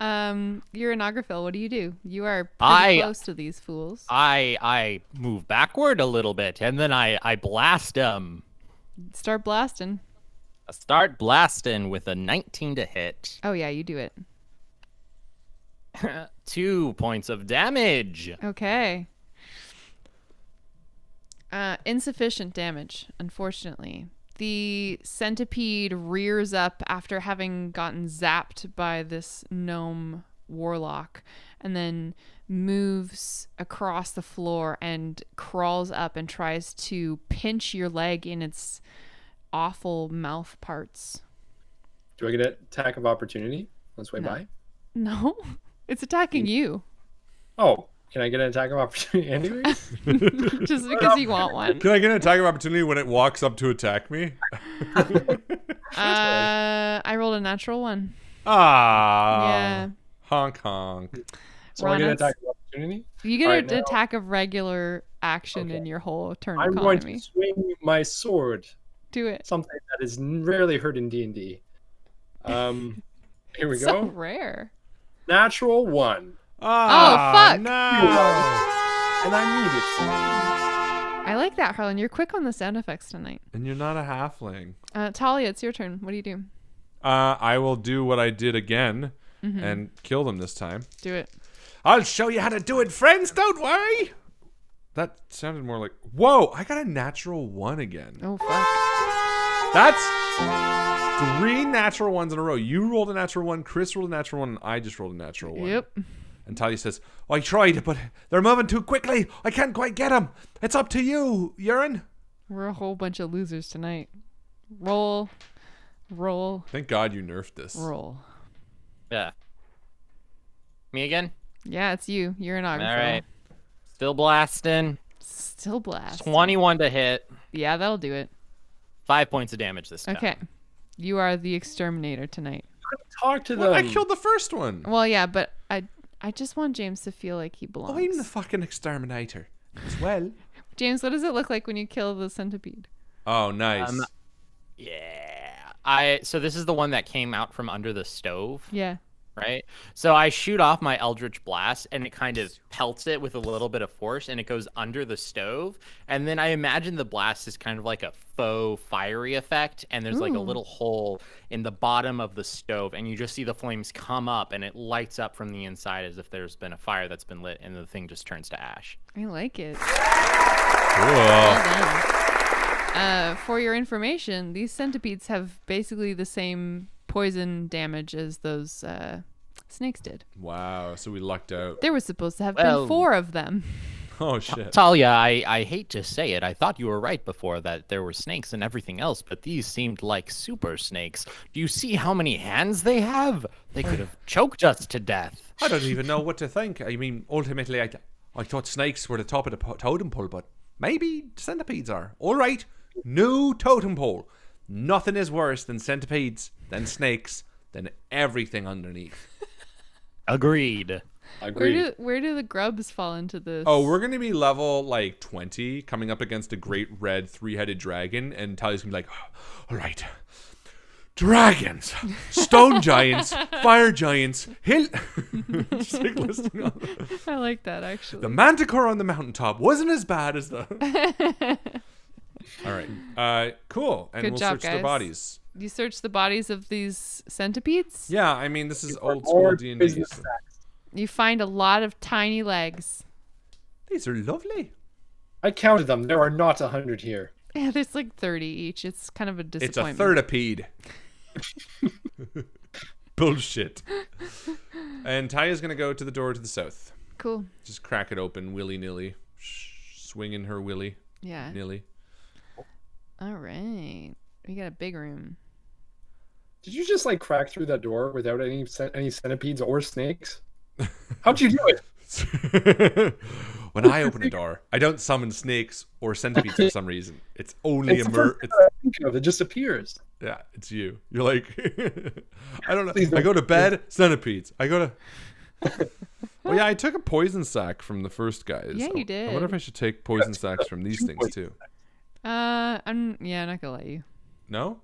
You're an Ographil. What do? You are pretty I- close to these fools. I move backward a little bit and then I blast them. Start blasting. I start blasting with a 19 to hit. Oh yeah, you do it. 2 points of damage. Okay. Insufficient damage, unfortunately. The centipede rears up after having gotten zapped by this gnome warlock and then moves across the floor and crawls up and tries to pinch your leg in its awful mouth parts. Do I get an attack of opportunity on its way No. by? No, it's attacking you. Oh, can I get an attack of opportunity anyway? Just because you want one. Can I get an attack of opportunity when it walks up to attack me? I rolled a natural one. Ah. Yeah. Honk honk. So I get an Ronan's- attack of opportunity. You get All an right, now- attack of regular action in your whole turn I'm going economy. to swing my sword. Do it. Something that is rarely heard in D&D. Here we So go. rare. Natural 1. Ah, fuck. No. And I need it. I like that, Harlan. You're quick on the sound effects tonight. And you're not a halfling. Talia, it's your turn. What do you do? I will do what I did again and kill them this time. Do it. I'll show you how to do it, friends. Don't worry. That sounded more like, whoa, I got a natural 1 again. Oh, fuck. That's 3 natural ones in a row. You rolled a natural 1, Chris rolled a natural 1, and I just rolled a natural 1. Yep. And Talia says, I tried, but they're moving too quickly. I can't quite get them. It's up to you, Urine. We're a whole bunch of losers tonight. Roll. Roll. Thank God you nerfed this. Roll. Yeah. Me again? Yeah, it's you. You're an All Ographil. right. Still blasting. Still blast. 21 to hit. Yeah, that'll do it. 5 points of damage this time. Okay. You are the exterminator tonight. Talk to Well, them. I killed the first one. Well, yeah, but I just want James to feel like he belongs. I'm the fucking exterminator as well. James, what does it look like when you kill the centipede? Oh, nice. Yeah. So this is the one that came out from under the stove. Yeah. right? So I shoot off my Eldritch Blast, and it kind of pelts it with a little bit of force, and it goes under the stove. And then I imagine the blast is kind of like a faux fiery effect, and there's like a Ooh. little hole in the bottom of the stove, and you just see the flames come up, and it lights up from the inside as if there's been a fire that's been lit, and the thing just turns to ash. I like it. Cool. Well done. For your information, these centipedes have basically the same poison damage as those snakes did. Wow. So we lucked out. There was supposed to have Well- been 4 of them. Oh shit. Talia, I hate to say it. I thought you were right before that there were snakes and everything else, but these seemed like super snakes. Do you see how many hands they have? They could have choked us to death. I don't even know what to think. I mean, ultimately, I thought snakes were the top of the totem pole, but maybe centipedes are. All right, new totem pole. Nothing is worse than centipedes, than snakes, than everything underneath. Agreed. Agreed. Where do the grubs fall into this? Oh, we're going to be level, like, 20, coming up against a great red 3-headed dragon, and Talia's going to be like, all right, dragons, stone giants, fire giants, hill... Just like listing all the... I like that, actually. The manticore on the mountaintop wasn't as bad as the... All right. Cool. And Good we'll job, search their guys. bodies. You search the bodies of these centipedes? Yeah, I mean, this is old More school D&D. business so- facts. You find a lot of tiny legs. These are lovely. I counted them. There are not 100 here. Yeah, there's like 30 each. It's kind of a It's a disappointment. thirdipede. Bullshit. And Taya's going to go to the door to the south. Cool. Just crack it open willy-nilly. Swinging her willy-nilly. Yeah. All right. We got a big room. Did you just like crack through that door without any centipedes or snakes? How'd you do it? When I open a door, I don't summon snakes or centipedes for some reason. It's only It's the first thing I think of. It just appears. Yeah, it's you. You're like, I don't know. Please I don't. go to bed, centipedes. I go to. Well, yeah, I took a poison sack from the first guys. Yeah, you I wonder if did. I should take poison sacks from these things too. I'm not gonna let you. No?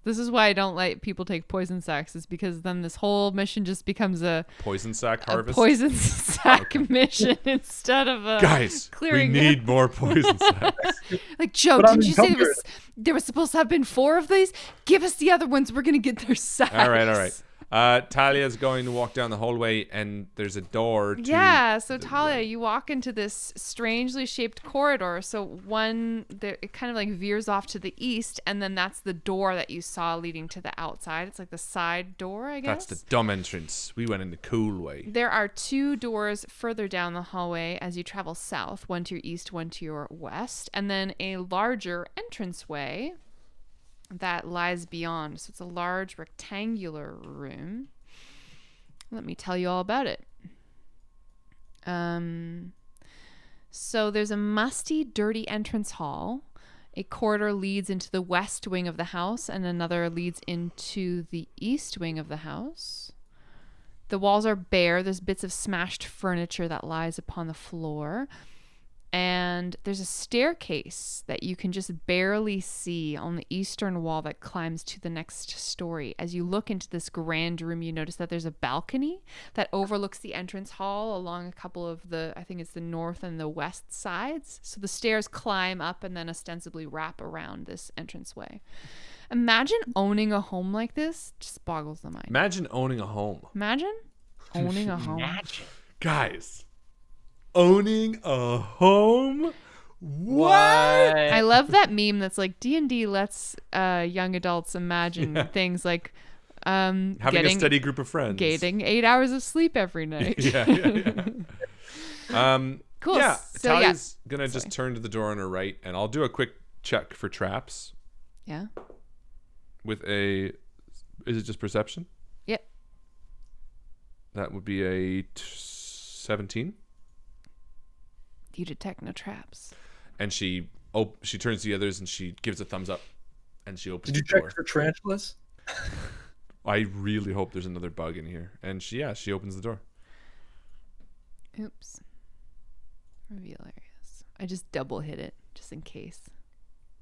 This is why I don't let people take poison sacks, is because then this whole mission just becomes a Poison sack harvest? poison sack mission instead of a Guys, we clearing need more poison sacks. Like, Joe, But I'm did you say encumbered. there was supposed to have been 4 of these? Give us the other ones. We're gonna get their sacks. All right. Talia's going to walk down the hallway, and there's a door to... Yeah, so Talia, you walk into this strangely shaped corridor. So it kind of like veers off to the east, and then that's the door that you saw leading to the outside. It's like the side door, I guess. That's the dumb entrance. We went in the cool way. There are 2 doors further down the hallway as you travel south, one to your east, one to your west, and then a larger entranceway that lies beyond. So it's a large rectangular room. Let me tell you all about it. So there's a musty, dirty entrance hall. A corridor leads into the west wing of the house, and another leads into the east wing of the house. The walls are bare. There's bits of smashed furniture that lies upon the floor. And there's a staircase that you can just barely see on the eastern wall that climbs to the next story. As you look into this grand room, you notice that there's a balcony that overlooks the entrance hall along a couple of I think it's the north and the west sides. So the stairs climb up and then ostensibly wrap around this entranceway. Imagine owning a home like this. Just boggles the mind. Imagine owning a home. Imagine owning a home. Guys, owning a home? What? I love that meme that's like D&D lets young adults imagine things like Having getting, a steady group of friends. getting 8 hours of sleep every night. Yeah. Cool. Yeah, So, Talia's gonna just turn to the door on her right, and I'll do a quick check for traps Yeah. with a... Is it just perception? Yep. That would be a 17. You detect no traps. And she turns to the others and she gives a thumbs up, and she opens Did you the door. check for tarantulas? I really hope there's another bug in here. And she opens the door. Oops. Reveal areas. I just double hit it just in case.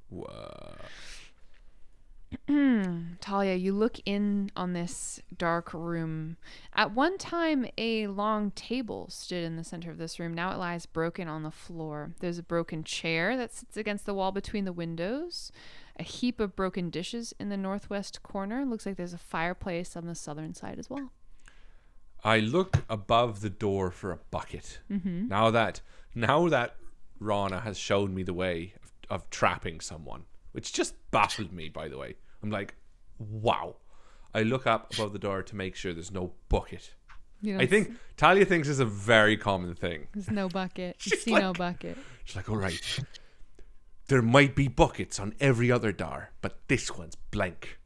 Whoa. Talia, you look in on this dark room. At one time, a long table stood in the center of this room. Now it lies broken on the floor. There's a broken chair that sits against the wall between the windows. A heap of broken dishes in the northwest corner. Looks like there's a fireplace on the southern side as well. I look above the door for a bucket. Mm-hmm. Now that Rana has shown me the way of trapping someone, which just baffled me, by the way. I'm like, wow. I look up above the door to make sure there's no bucket. I think Talia thinks it's a very common thing. There's no bucket. You see like, no bucket. She's like, all right. There might be buckets on every other door, but this one's blank.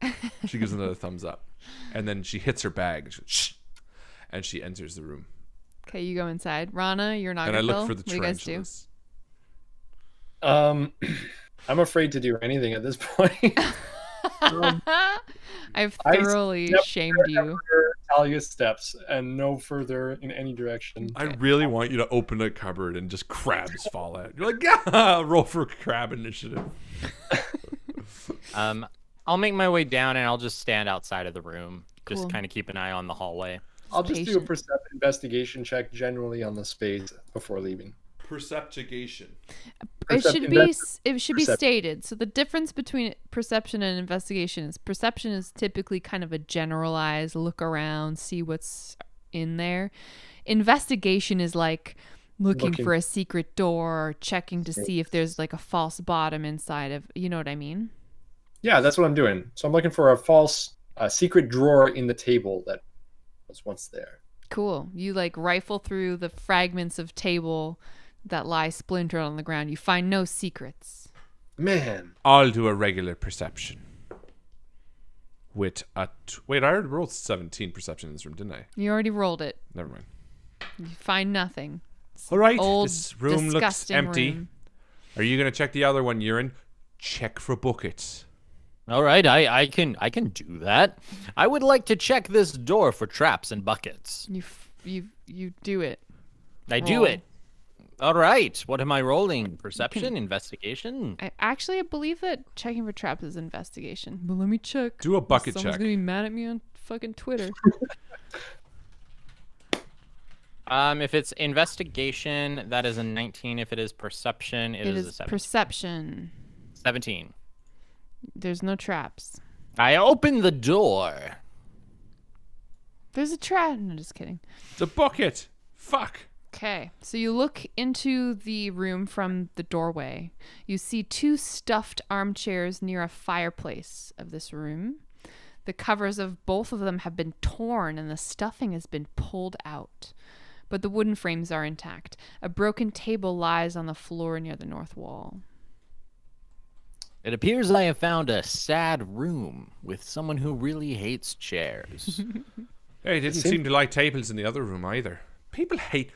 She gives another thumbs up. And then she hits her bag. And she goes, shh. And she enters the room. Okay, you go inside. Rana, you're not. And I look for the what do you guys do? tarantulas. I'm afraid to do anything at this point. I've thoroughly shamed you. Talia's steps and no further in any direction. I really want you to open a cupboard and just crabs fall out. You're like, yeah, roll for crab initiative. I'll make my way down and I'll just stand outside of the room. Cool. Just kind of keep an eye on the hallway. I'll just do a perception investigation check generally on the space before leaving. Perceptigation. It should be stated. So the difference between perception and investigation is perception is typically kind of a generalized look around, see what's in there. Investigation is like looking for a secret door, or checking to see if there's like a false bottom inside of, you know what I mean? Yeah, that's what I'm doing. So I'm looking for a secret drawer in the table that was once there. Cool. You like rifle through the fragments of table that lie splintered on the ground. You find no secrets. Man. I'll do a regular perception. Wait, I already rolled 17 perception in this room, didn't I? You already rolled it. Never mind. You find nothing. All right, Old, this room looks disgusting empty. room. Are you going to check the other one you're in? Check for buckets. All right, I can do that. I would like to check this door for traps and buckets. You do it. I do it. All right. What am I rolling? Perception, investigation. I believe that checking for traps is investigation. But let me check. Do a bucket Someone's check. gonna be mad at me on fucking Twitter. If it's investigation, that is a 19. If it is perception, it is a 17. Perception. 17. There's no traps. I open the door. There's a trap. No, just kidding. The bucket. Fuck. Okay, so you look into the room from the doorway. You see two stuffed armchairs near a fireplace of this room. The covers of both of them have been torn and the stuffing has been pulled out, but the wooden frames are intact. A broken table lies on the floor near the north wall. It appears I have found a sad room with someone who really hates chairs. Hey, didn't seem to like tables in the other room either. People hate...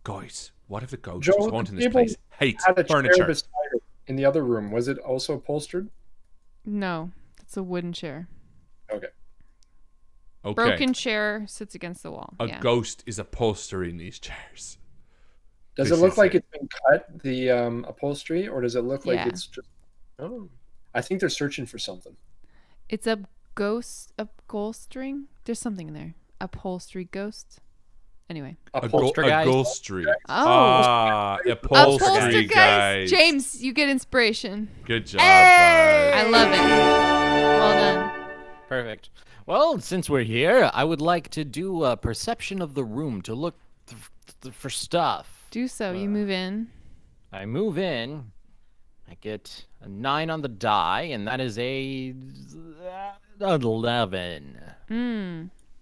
Guys, what if the ghost Joe, was haunting this place? Hates had a furniture. chair beside it in the other room. Was it also upholstered? No, it's a wooden chair. Okay. Okay. Broken chair sits against the wall. A ghost is upholstering these chairs. Does This it look is like it. it's been cut, the upholstery, or does it look like Yeah. it's just... Oh. I think they're searching for something. It's a upholstering. There's something in there. Upholstery ghost. Anyway. Upholstery guys? Upholstery. Oh. Upholstery Upholster guys. James, you get inspiration. Good job, I bud. love it. Well done. Perfect. Well, since we're here, I would like to do a perception of the room to look for stuff. Do so. You move in. I move in. I get a 9 on the die, and that is a 11.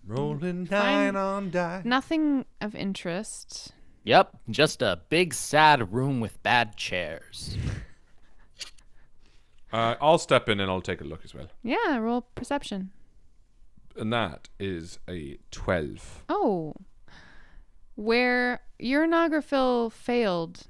Rolling Fine. 9 on die. Nothing of interest. Yep, just a big sad room with bad chairs. I'll step in and I'll take a look as well. Yeah, roll perception. And that is a 12. Oh. Where uronography failed.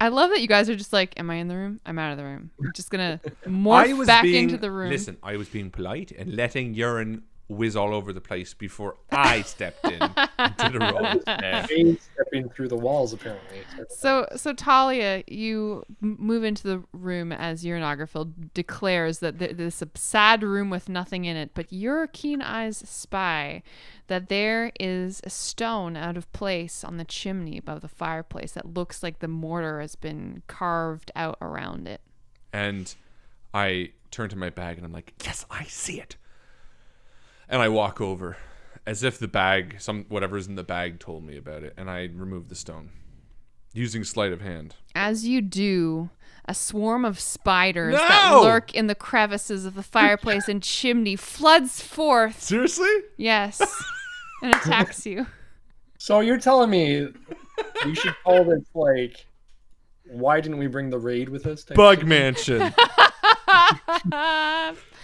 I love that you guys are just like, am I in the room? I'm out of the room. I'm just going to morph back into the room. Listen, I was being polite and letting urine whiz all over the place before I stepped in into the role. Jane stepping through the walls, apparently. So Talia, you move into the room as Uranographil declares that this is a sad room with nothing in it, but your keen eyes spy that there is a stone out of place on the chimney above the fireplace that looks like the mortar has been carved out around it. And I turn to my bag and I'm like, yes, I see it. And I walk over as if the bag, whatever's in the bag told me about it. And I remove the stone using sleight of hand. As you do, a swarm of spiders that lurk in the crevices of the fireplace and chimney floods forth. Seriously? Yes. And attacks you. So you're telling me we should call this like, why didn't we bring the raid with us? type Bug thing? Mansion.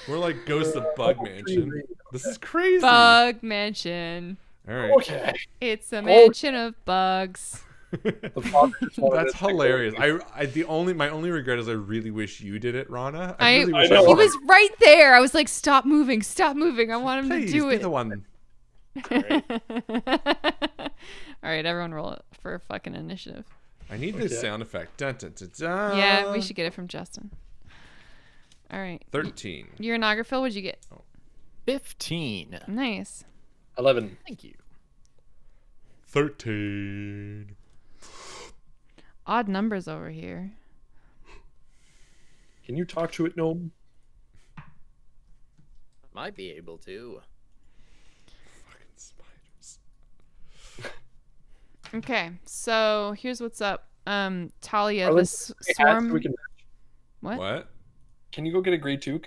We're like Ghost of Bug Mansion. This is crazy. Bug Mansion. All right. Okay. It's a mansion of bugs. The father just wanted That's us to go- hilarious. My only regret is I really wish you did it, Rana. I really wish know. He was right there. I was like, stop moving. I want him Please to do be it. the one. All right, everyone roll it for fucking initiative. I need this Okay. sound effect. Dun, dun, dun, dun. Yeah, we should get it from Justin. All right. 13. Uranographil, what'd you get? 15. Nice. 11. Thank you. 13. Odd numbers over here. Can you talk to it, gnome? Might be able to. Fucking spiders. Okay, so here's what's up. Talia, Harlan, this hey, Ad, so swarm. we can- What? Can you go get a gray toque?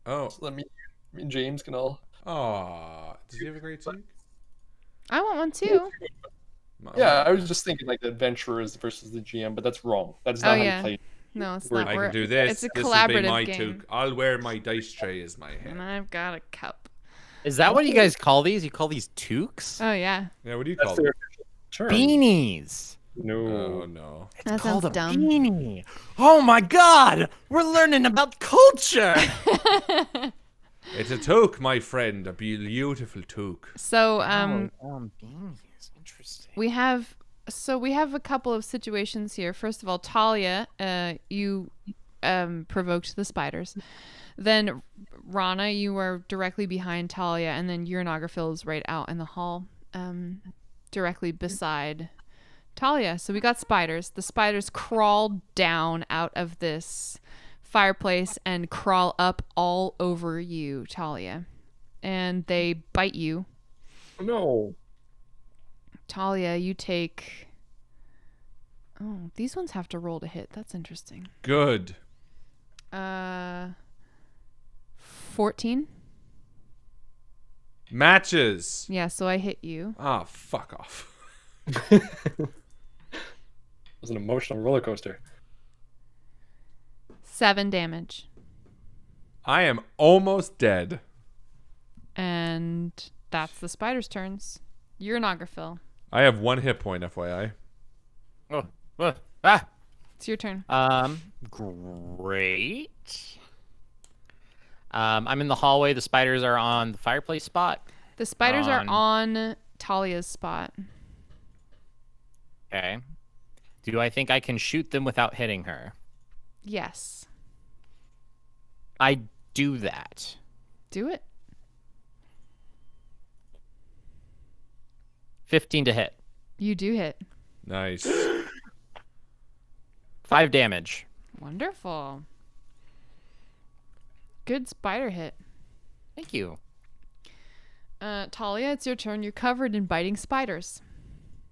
Oh. So that me and James can all. Aw. Does he have a great team? I want one too. Yeah, I was just thinking like the adventurers versus the GM, but that's wrong. That's not how yeah. you play. No, it's We're- not. I We're- can do this. It's a This will be collaborative my game. toque. I'll wear my dice tray as my And hand. I've got a cup. Is that what you guys call these? You call these toques? Oh yeah. Yeah, what do you That's call their it? official term. Beanies. No. Oh, no. It's That called sounds a dumb. beanie. Oh my god! We're learning about culture. It's a toque, my friend. A beautiful toque. So Beanies. Interesting. we have a couple of situations here. First of all, Talia, you provoked the spiders. Then Rana, you are directly behind Talia, and then Uranographil is right out in the hall, directly beside Talia. So we got spiders. The spiders crawl down out of this fireplace and crawl up all over you, Talia. And they bite you. No. Talia, you take... Oh, these ones have to roll to hit. That's interesting. Good. 14? Matches. Yeah, so I hit you. Ah, fuck off. It was an emotional roller coaster. 7 damage. I am almost dead. And that's the spider's turns. Uranographil. I have 1 hit point, FYI. It's your turn. Great. I'm in the hallway. The spiders are on the fireplace spot. The spiders are on Talia's spot. Okay. Do I think I can shoot them without hitting her? Yes. I do that. Do it. 15 to hit. You do hit. Nice. 5 damage. Wonderful. Good spider hit. Thank you. Talia, it's your turn. You're covered in biting spiders.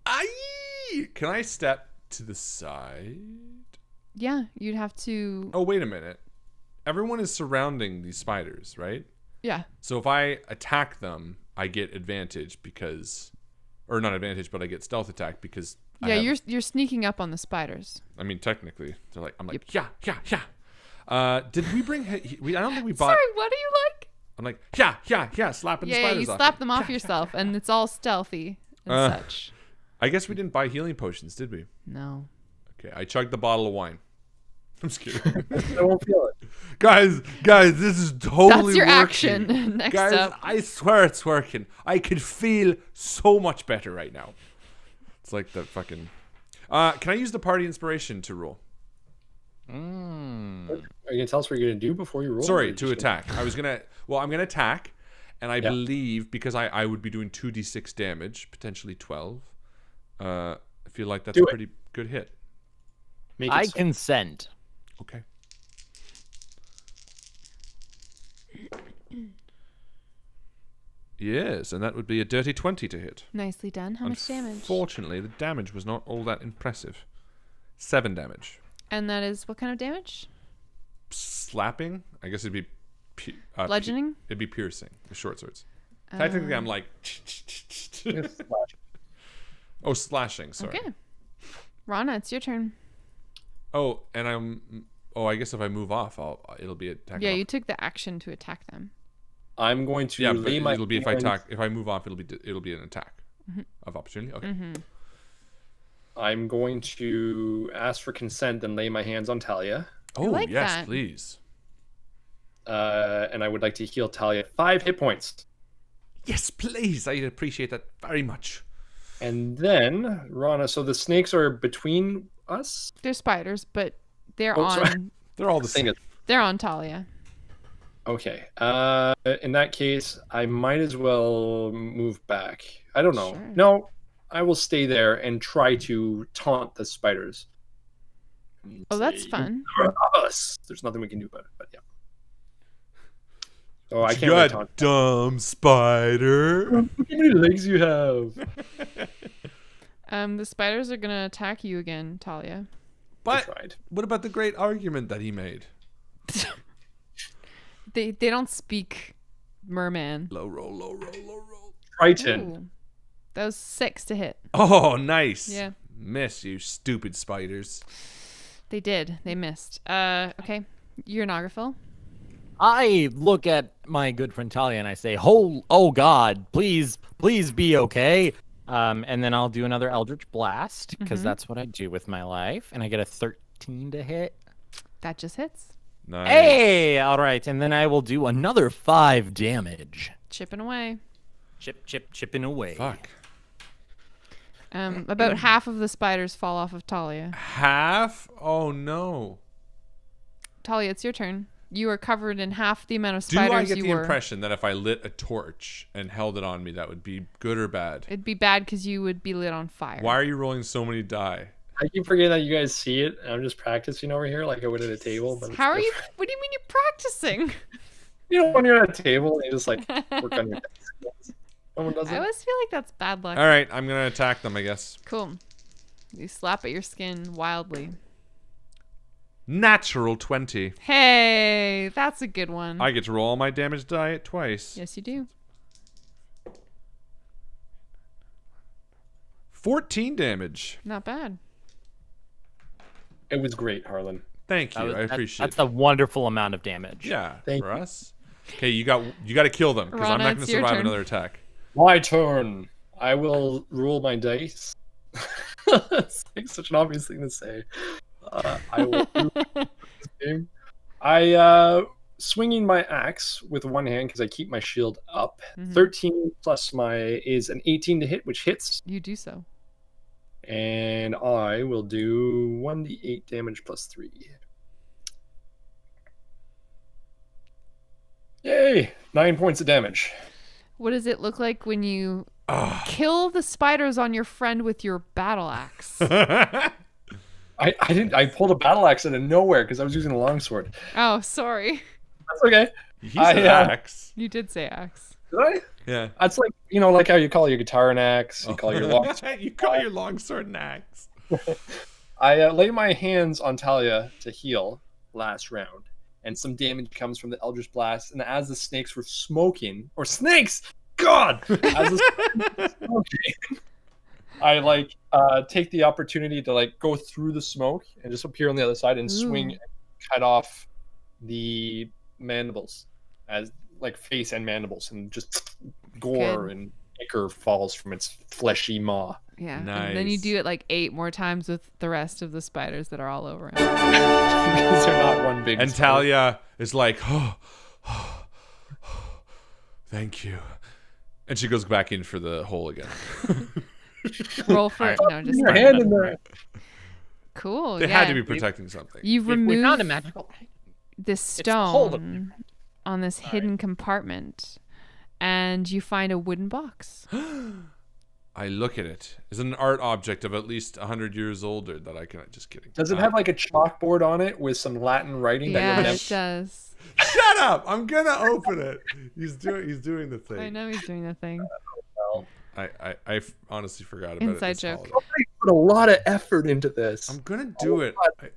Aye! Can I step to the side? Yeah, you'd have to... Oh, wait a minute. Everyone is surrounding these spiders, right? Yeah. So if I attack them, I get advantage because... Or not advantage, but I get stealth attack because... Yeah, you're sneaking up on the spiders. I mean, technically. So like, I'm like, yeah. Did we bring... I don't think we bought... Sorry, what are you like? I'm like, yeah, slapping the Yeah, spiders you off. slap them off yourself, and it's all stealthy and such. I guess we didn't buy healing potions, did we? No. Okay, I chugged the bottle of wine. I'm just kidding. I won't feel it. guys, this is totally That's your working. action. Next Guys, up. I swear it's working. I could feel so much better right now. It's like the fucking... can I use the party inspiration to roll? Are you gonna tell us what you're gonna do before you roll? Sorry, to attack. I'm gonna attack, and I Yeah. believe because I would be doing 2d6 damage, potentially 12. I feel like that's Do a it. pretty good hit. Make it I so. consent. Okay. Yes, and that would be a dirty 20 to hit. Nicely done. How much damage? Unfortunately, the damage was not all that impressive. 7 damage. And that is what kind of damage? Slapping? I guess it'd be... Bludgeoning? it'd be piercing, the short swords. Technically, I'm like... It's slash. oh, slashing, sorry. Okay. Rana, it's your turn. Oh, and I'm... Oh, I guess if I move off, it'll be attack. Yeah, you took the action to attack them. I'm going to Yeah, but lay my it'll be hands- if I move off, it'll be an attack of opportunity. Okay. I'm going to ask for consent and lay my hands on Talia. Oh like yes, that. please. And I would like to heal Talia 5 hit points. Yes, please. I'd appreciate that very much. And then, Rana, so the snakes are between us? They're spiders, but they're Oh, sorry. on. They're all the Thing same. is- They're on Talia. Okay. In that case, I might as well move back. I don't know. Sure. No, I will stay there and try to taunt the spiders. Oh, that's Say, fun. "You are us." There's nothing we can do about it, but yeah. So I can't really God, taunt. dumb spider. Look how many legs you have. The spiders are gonna attack you again, Talia. I But tried. what about the great argument that he made? They don't speak merman. Low roll, low roll, low roll. Triton. Ooh. That was 6 to hit. Oh, nice. Yeah. Miss, you stupid spiders. They did. They missed. Okay. You're Nagarfil. I look at my good friend Talia and I say, "Oh God, please be okay." And then I'll do another Eldritch Blast because that's what I do with my life, and I get a 13 to hit. That just hits. Nice. Hey, all right, and then I will do another 5 damage. Chipping away. Chipping away. Fuck. About half of the spiders fall off of Talia. Half? Oh no. Talia, it's your turn. You are covered in half the amount of Do spiders I get you the were. impression that if I lit a torch and held it on me, that would be good or bad? It'd be bad because you would be lit on fire. Why are you rolling so many die? I keep forgetting that you guys see it. I'm just practicing over here like I would at a table. But it's How are you? different. What do you mean you're practicing? You know, when you're at a table and you just like work on your desk. Someone does I it. always feel like that's bad luck. All right, I'm going to attack them, I guess. Cool. You slap at your skin wildly. Natural 20. Hey, that's a good one. I get to roll all my damage die twice. Yes, you do. 14 damage. Not bad. It was great, Harlan. Thank you. I appreciate That's a wonderful amount of damage. it. Yeah, Thank for you. us. Okay, you got to kill them because I'm Rana, not going to it's your survive turn. another attack. My turn. I will roll my dice. It's like such an obvious thing to say. I will do this game. Swinging my axe with one hand because I keep my shield up. 13 plus is an 18 to hit, which hits. You do so. And I will do 1d8 damage plus 3. Yay! 9 points of damage. What does it look like when you Ah. kill the spiders on your friend with your battle axe? I pulled a battle axe out of nowhere because I was using a longsword. Oh, sorry. That's okay. He's I, an uh, axe. You did say axe. Did I? Yeah. That's like, you know, like how you call your guitar an axe, you call your longsword. You call your longsword an axe. I lay my hands on Talia to heal last round, and some damage comes from the Eldritch Blast. And as the snakes were smoking, or snakes, God, as the snakes were smoking, I take the opportunity to go through the smoke and just appear on the other side and swing and cut off the mandibles, as face and mandibles, and just gore Good. and ichor falls from its fleshy maw. Yeah. And then you Nice. do it like 8 more times with the rest of the spiders that are all over him. Because they're not one big And spider. Talia is like, thank you. And she goes back in for the hole again. Roll for no, just Your hand in there. cool. They yeah. had to be protecting something. You've We removed found a magical. this the hole that stone on this hidden compartment, and you find a wooden box. I look at it. It's an art object of at least 100 years older that I can. Just kidding. Does it have like a chalkboard on it with some Latin writing? Yeah, that it does. Shut up! I'm gonna open it. He's doing the thing. I know he's doing the thing. I honestly forgot about it. Inside this joke. holiday. Somebody put a lot of effort into this. I'm gonna do it.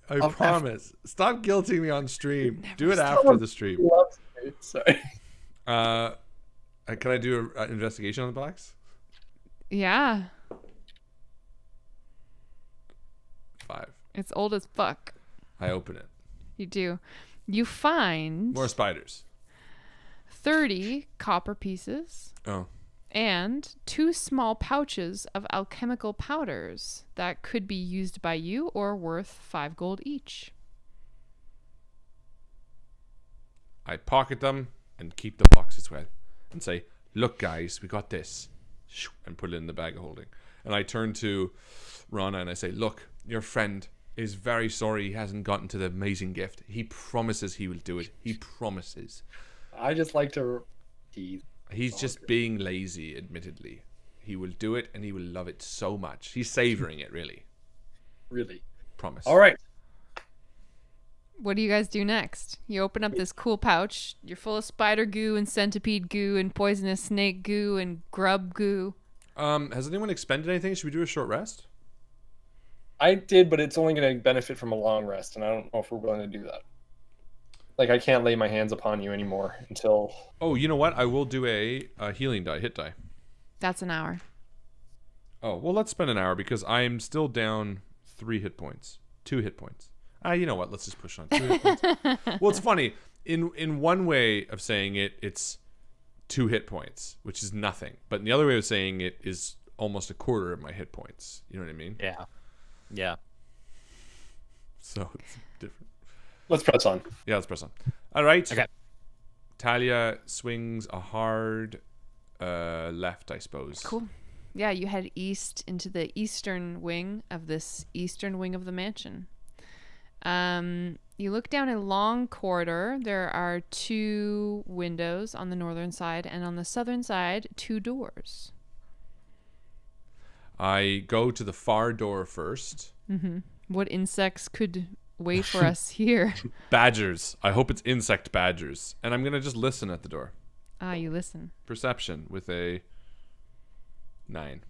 I Of promise. Stop guilting me on stream. Do it after Someone the stream. loves it. Sorry. Can I do an investigation on the box? Yeah, 5. it's old as fuck. I open it. You do. You find More spiders. 30 copper pieces Oh. and 2 small pouches of alchemical powders that could be used by you or worth 5 gold each. I pocket them and keep the box as well, and say, "Look, guys, we got this," and put it in the bag of holding. And I turn to Rana and I say, "Look, your friend is very sorry he hasn't gotten to the amazing gift. He promises he will do it. He promises. I just like to tease. He's just being lazy, admittedly. He will do it, and he will love it so much. He's savoring it, really. Really. Promise." All right. What do you guys do next? You open up this cool pouch. You're full of spider goo and centipede goo and poisonous snake goo and grub goo. Has anyone expended anything? Should we do a short rest? I did, but it's only going to benefit from a long rest, and I don't know if we're willing to do that. Like, I can't lay my hands upon you anymore until... Oh, you know what? I will do a healing die, hit die. That's an hour. Oh, well, let's spend an hour because I'm still down 3 hit points. 2 hit points. You know what? Let's just push on 2 hit points. Well, it's funny. In one way of saying it, it's 2 hit points, which is nothing. But in the other way of saying it is almost a quarter of my hit points. You know what I mean? Yeah. Yeah. So it's different. Let's press on. Yeah, let's press on. All right. Okay. Talia swings a hard left, I suppose. Cool. Yeah, you head east into the eastern wing of this eastern wing of the mansion. You look down a long corridor. There are 2 windows on the northern side, and on the southern side, 2 doors. I go to the far door first. What insects could wait for us here? Badgers. I hope it's insect badgers. And I'm going to just listen at the door. You listen. Perception with a 9.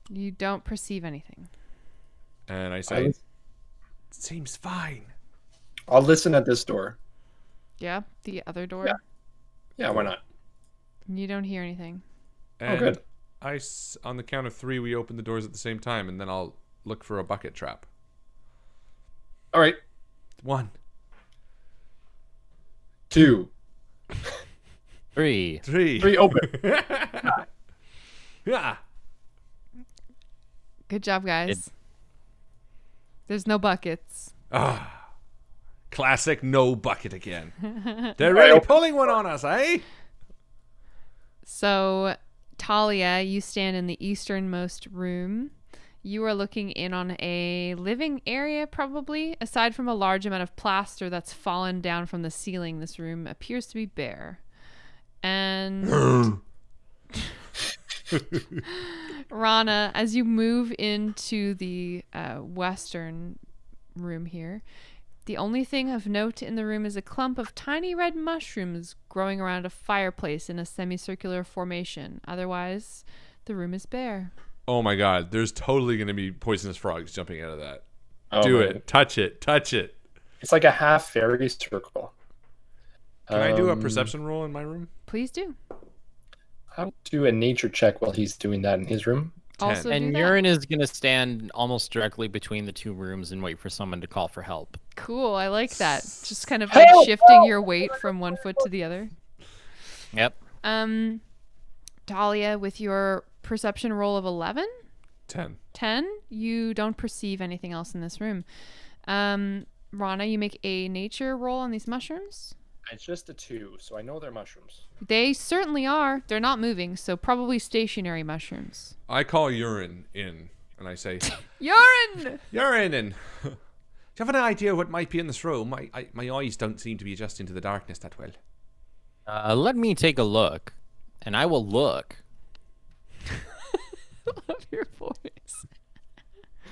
You don't perceive anything. And I say, seems fine. I'll listen at this door. Yeah, the other door. Yeah. Yeah, why not? You don't hear anything. And good. On the count of 3, we open the doors at the same time, and then I'll look for a bucket trap. All right. 1, 2, 3. 3, open. Yeah. Good job, guys. There's no buckets. Classic no bucket again. They're really pulling one on us, eh? So, Talia, you stand in the easternmost room. You are looking in on a living area, probably. Aside from a large amount of plaster that's fallen down from the ceiling, this room appears to be bare. And Rana, as you move into the western room here, the only thing of note in the room is a clump of tiny red mushrooms growing around a fireplace in a semicircular formation. Otherwise, the room is bare. Oh my god, there's totally going to be poisonous frogs jumping out of that. Oh, Do man. it. Touch it. Touch it. It's like a half fairy circle. Can I do a perception roll in my room? Please do. I'll do a nature check while he's doing that in his room. 10. Also do And that. Urine is going to stand almost directly between the 2 rooms and wait for someone to call for help. Cool, I like that. Just kind of like shifting your weight from one foot to the other. Yep. Talia, with your perception roll of 11? 10. 10, you don't perceive anything else in this room. Rana, you make a nature roll on these mushrooms. It's just a 2, so I know they're mushrooms. They certainly are. They're not moving, so probably stationary mushrooms. I call urine in, and I say, Urine! urine in. Do you have any idea what might be in this room? My eyes don't seem to be adjusting to the darkness that well. Let me take a look, and I will look. Love your voice.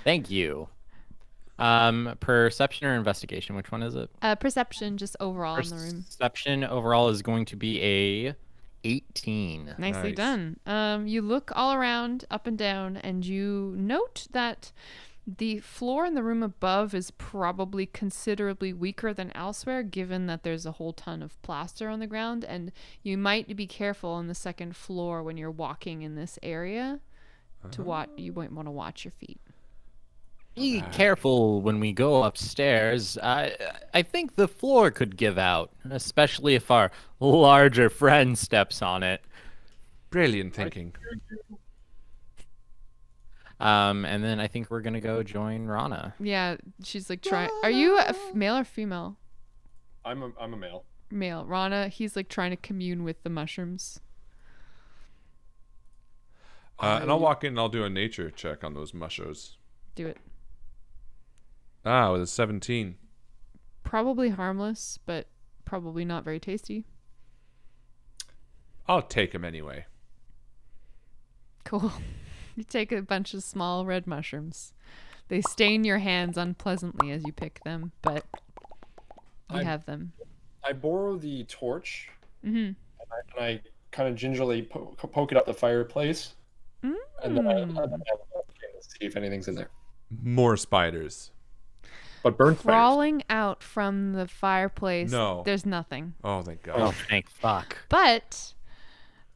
Thank you. Perception or investigation? Which one is it? Perception, just overall in the room. Perception overall is going to be a 18. Nicely Nice. done. You look all around, up and down, and you note that the floor in the room above is probably considerably weaker than elsewhere, given that there's a whole ton of plaster on the ground, and you might be careful on the second floor when you're walking in this area. You might want to watch your feet. Be careful when we go upstairs. I think the floor could give out, especially if our larger friend steps on it. Brilliant thinking. And then I think we're gonna go join Rana. Yeah, she's like trying. Are you a male or female? I'm a male. Male. Rana, he's like trying to commune with the mushrooms. And I'll walk in and I'll do a nature check on those mushrooms. Do it. With a 17. Probably harmless, but probably not very tasty. I'll take them anyway. Cool. You take a bunch of small red mushrooms. They stain your hands unpleasantly as you pick them, but you have them. I borrow the torch, Mm-hmm. and I kind of gingerly poke it up the fireplace, and then I look in to see if anything's in there. More spiders. But burnt spiders. Crawling out from the fireplace, No. there's nothing. Oh, thank God. Oh, thank fuck. But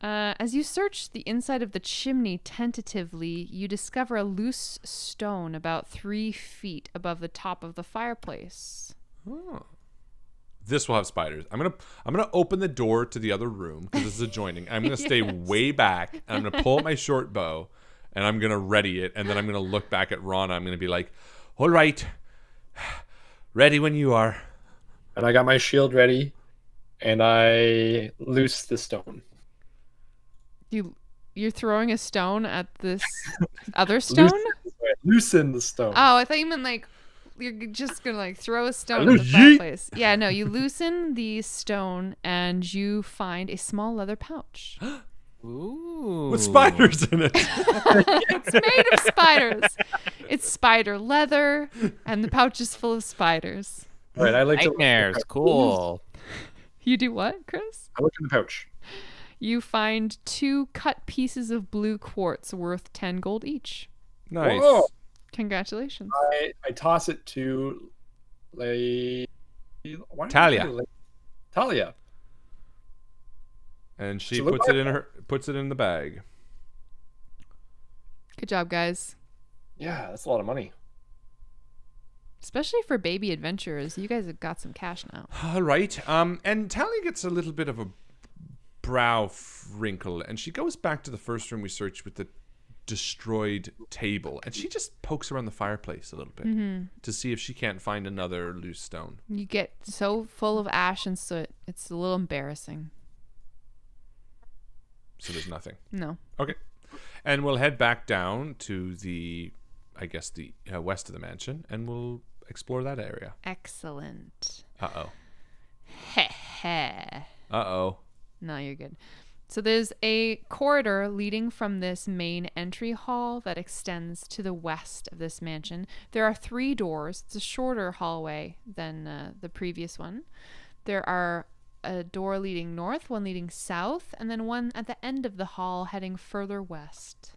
as you search the inside of the chimney tentatively, you discover a loose stone about 3 feet above the top of the fireplace. Oh. This will have spiders. I'm gonna open the door to the other room because this is adjoining. I'm gonna stay way back, and I'm gonna pull out my short bow, and I'm gonna ready it, and then I'm gonna look back at Rana. I'm gonna be like, "All right, ready when you are." And I got my shield ready, and I loose the stone. You're throwing a stone at this other stone? Loosen the stone. Oh, I thought you meant like you're just gonna like throw a stone I at the yeet. fireplace. Yeah, no, you loosen the stone and you find a small leather pouch. Ooh. With spiders in it. It's made of spiders. It's spider leather, and the pouch is full of spiders. All right, I like Nightmares. Cool. You do what, Chris? I look in the pouch. You find 2 cut pieces of blue quartz worth 10 gold each. Nice. Whoa. Congratulations. I toss it to Talia. Talia. And she So look puts it in the bag. Good job, guys. Yeah, that's a lot of money. Especially for baby adventurers. You guys have got some cash now. All right. And Talia gets a little bit of a brow wrinkle, and she goes back to the first room we searched with the destroyed table, and she just pokes around the fireplace a little bit to see if she can't find another loose stone. You get so full of ash and soot. It's a little embarrassing. So there's nothing. No. Okay. And we'll head back down to the west of the mansion, and we'll explore that area. Excellent. Uh-oh. Heh heh. Uh-oh. No, you're good. So there's a corridor leading from this main entry hall that extends to the west of this mansion. There are 3 doors. It's a shorter hallway than the previous one. There are a door leading north, one leading south, and then one at the end of the hall heading further west.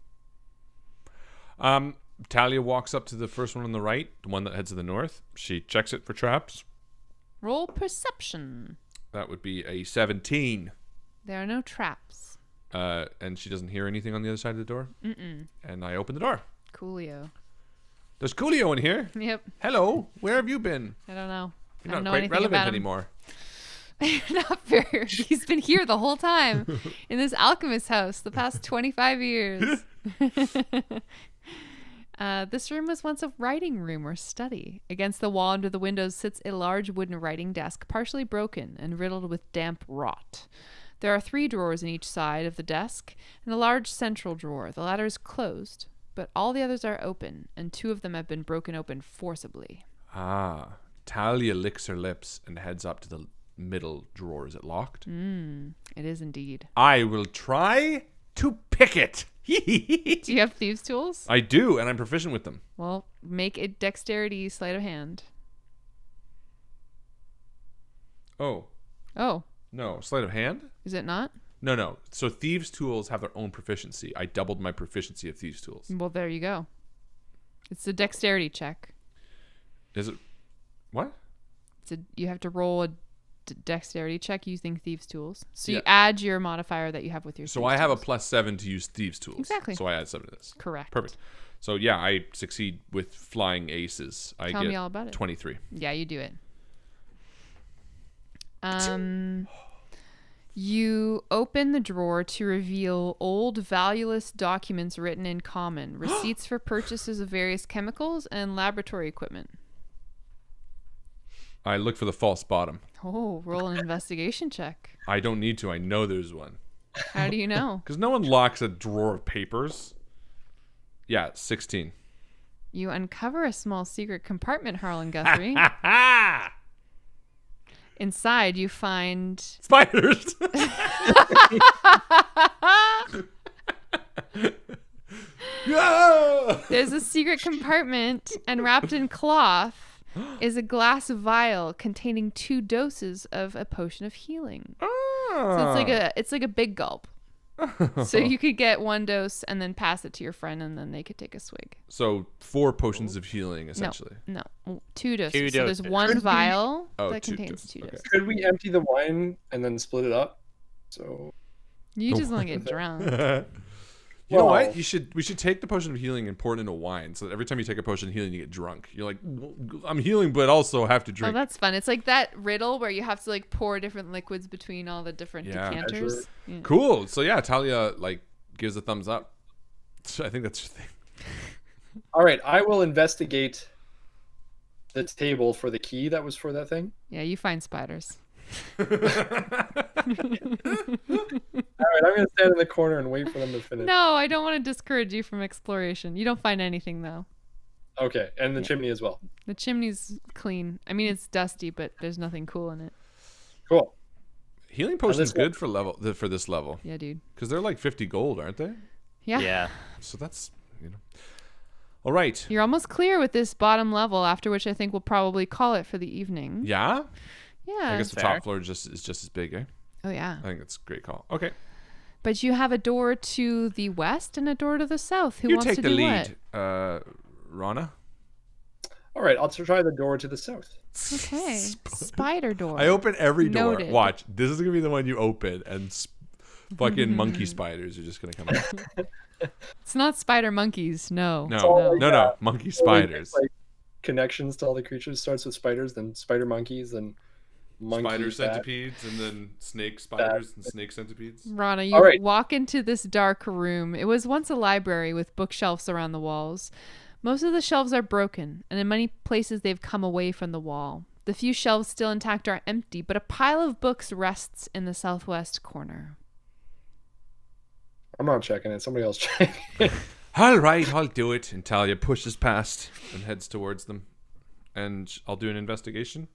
Talia walks up to the first one on the right, the one that heads to the north. She checks it for traps. Roll perception. That would be a 17. There are no traps. And she doesn't hear anything on the other side of the door. Mm-mm. And I open the door. Coolio. There's Coolio in here. Yep. Hello. Where have you been? I don't know. You're I don't not know quite anything relevant about him. anymore. Not very. He's been here the whole time in this alchemist house the past 25 years. This room was once a writing room or study. Against the wall under the windows sits a large wooden writing desk, partially broken and riddled with damp rot. There are 3 drawers in each side of the desk and a large central drawer. The latter is closed, but all the others are open, and 2 of them have been broken open forcibly. Ah, Talia licks her lips and heads up to the middle drawer. Is it locked? It is indeed. I will try to pick it. Do you have thieves' tools? I do, and I'm proficient with them. Well, make a dexterity sleight of hand. Oh, Oh, no. Sleight of hand? is it not? No. So thieves' tools have their own proficiency. I doubled my proficiency of thieves' tools. Well, there you go. It's a dexterity check. Is it? What? You have to roll a dexterity check using thieves' tools. So you Yeah. add your modifier that you have with your. So thieves' I have a tools. +7 to use thieves' tools. Exactly. So I add 7 to this. Correct. Perfect. So yeah, I succeed with flying aces. I Tell get me all about it. 23. Yeah, you do it. You open the drawer to reveal old, valueless documents written in common, receipts for purchases of various chemicals and laboratory equipment. I look for the false bottom. Oh, roll an investigation check. I don't need to. I know there's one. How do you know? Because no one locks a drawer of papers. Yeah, 16. You uncover a small secret compartment, Harlan Guthrie. Inside, you find Spiders! Yeah! there's a secret compartment, and wrapped in cloth is a glass vial containing 2 doses of a potion of healing. So it's like a big gulp. So you could get 1 dose and then pass it to your friend, and then they could take a swig. So 4 potions of healing, essentially. No, 2 doses. 2 So there's doses. 1 vial Oh, that 2 contains doses. 2 Okay. doses. Could we empty the wine and then split it up? So You just want to get drunk. You know Well- what? We should take the potion of healing and pour it into wine, so that every time you take a potion of healing, you get drunk. You're like, I'm healing, but also have to Oh, drink. that's fun. It's like that riddle where you have to like pour different liquids between all the different Yeah. decanters. Yeah. Cool. So yeah, Talia like gives a thumbs up. I think that's your thing. all right, I will investigate the table for the key that was for that thing. Yeah, you find spiders. All right, I'm gonna stand in the corner and wait for them to finish. No, I don't want to discourage you from exploration. You don't find anything though. Okay, and the chimney as well. The chimney's clean. I mean, it's dusty, but there's nothing cool in it. Cool. Healing potion's this one- good for this level Yeah, dude. because they're like 50 gold, aren't they? Yeah. Yeah. So that's all right. You're almost clear with this bottom level, after which I think we'll probably call it for the evening. Yeah. Yeah. I guess the Fair. top floor is just as big, eh? Oh, yeah. I think that's a great call. Okay. But you have a door to the west and a door to the south. Who You wants take to the do lead, what? Rana. All right, I'll try the door to the south. Okay. Spider door. I open every door. Noted. Watch. This is gonna be the one you open, and fucking monkey spiders are just gonna come out. It's not spider monkeys. No. No, like no, monkey spiders. Like connections to all the creatures starts with spiders, then spider monkeys, then monkey Spider bat. centipedes, and then snake spiders and snake centipedes. Rana, you All right. walk into this dark room. It was once a library with bookshelves around the walls. Most of the shelves are broken, and in many places they've come away from the wall. The few shelves still intact are empty, but a pile of books rests in the southwest corner. I'm not checking it. Somebody else check it. All right, I'll do it. And Talia pushes past and heads towards them, and I'll do an investigation.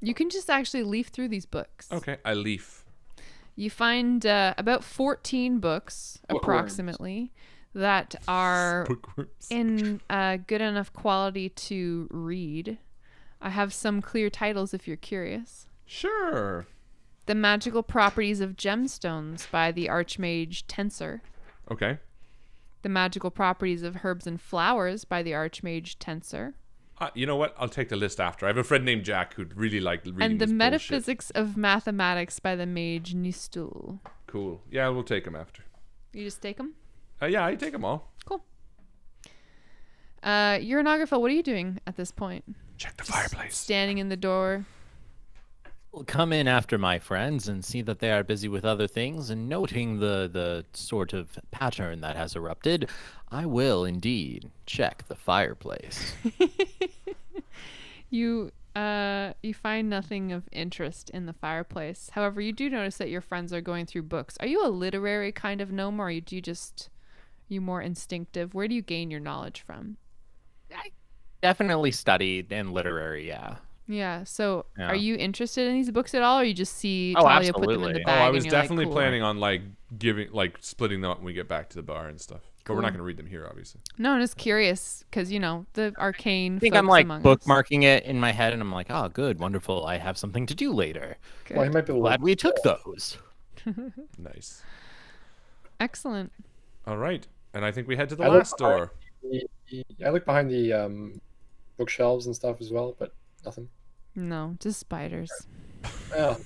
You can just actually leaf through these books. Okay, I leaf. You find about 14 books, Bookworms. approximately, that are Bookworms. in good enough quality to read. I have some clear titles if you're curious. Sure. The Magical Properties of Gemstones by the Archmage Tensor. Okay. The Magical Properties of Herbs and Flowers by the Archmage Tensor. You know what? I'll take the list after. I have a friend named Jack who'd really like reading And the this bullshit. Metaphysics of Mathematics by the Mage Nistul. Cool. Yeah, we'll take them after. You just take them? Yeah, I take them all. Cool. Uronographer, what are you doing at this point? Check the fireplace. Standing in the door. come in after my friends and see that they are busy with other things, and noting the sort of pattern that has erupted, I will indeed check the fireplace. You find nothing of interest in the fireplace. However, you do notice that your friends are going through books. Are you a literary kind of gnome, or you more instinctive? Where do you gain your knowledge from? I definitely studied in literary, yeah. Yeah. So, Yeah. are you interested in these books at all, or you just see Oh, Talia put them in the absolutely. bag? I and was you're like, definitely cool. planning on splitting them up when we get back to the bar and stuff. But we're not Cool. going to read them here, obviously. No, I'm just curious because the arcane. I think folks I'm like among us. bookmarking it in my head, and I'm like, oh, good, wonderful. I have something to do later. Well, he Good. might be able Glad to. we took those. Nice. Excellent. All right. And I think we head to the I look last door. I look behind the bookshelves and stuff as well, but nothing. No, just spiders. Oh,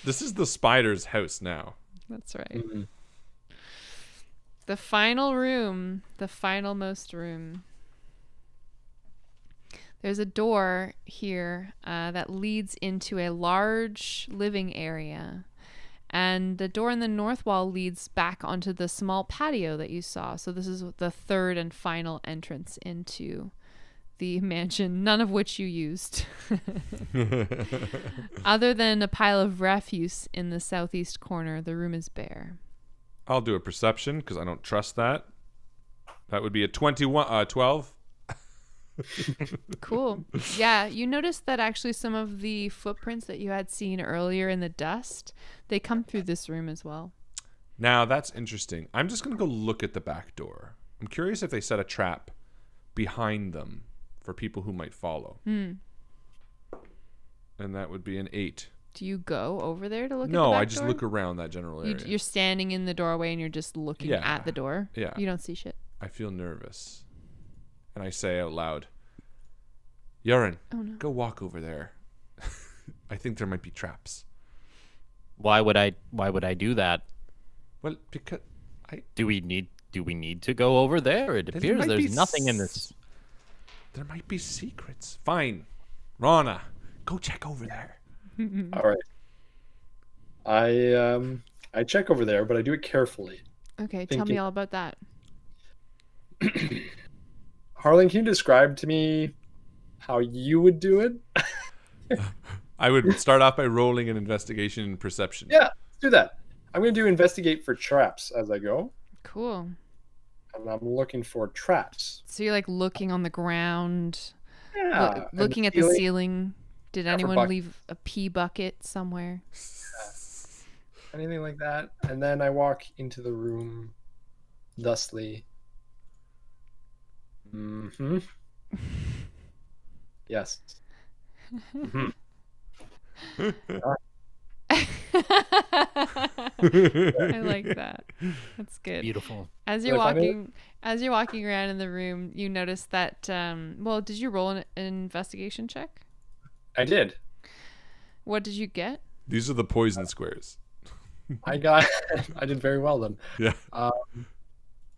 This is the spider's house now. That's right. mhm. The final room, the finalmost room. There's a door here that leads into a large living area. And the door in the north wall leads back onto the small patio that you saw. So this is the third and final entrance into the mansion, none of which you used. Other than a pile of refuse in the southeast corner, the room is bare. I'll do a perception because I don't trust that. That would be a 12. Cool. Yeah, you noticed that actually some of the footprints that you had seen earlier in the dust, they come through this room as well. Now, that's interesting. I'm just going to go look at the back door. I'm curious if they set a trap behind them for people who might follow. And that would be an 8. Do you go over there to look at the No, back I just door? look around that general area. You're standing in the doorway and you're just looking Yeah. at the door? Yeah. You don't see shit? I feel nervous. And I say out loud, Yaron, Oh, no. go walk over there. I think there might be traps. Why would I do that? Well, because Do we need to go over there? It There appears might be there's nothing in this. there might be secrets. Fine. Rana, go check over there. All right. I check over there, but I do it carefully. Okay, tell me Thinking- all about that. Harlan, can you describe to me how you would do it? I would start off by rolling an investigation and perception. Yeah, let's do that. I'm going to do investigate for traps as I go, Cool. and I'm looking for traps. So you're like looking on the ground, Yeah, and looking at the ceiling. Did for anyone buck- leave a pee bucket somewhere? anything like that, and then I walk into the room, thusly. Mm-hmm. Yes. Mhm. I like that. That's good. Beautiful. As Did you're I find it? walking around in the room, you notice that well, did you roll an investigation check? I did. What did you get? These are the poison squares. I did very well then. Yeah.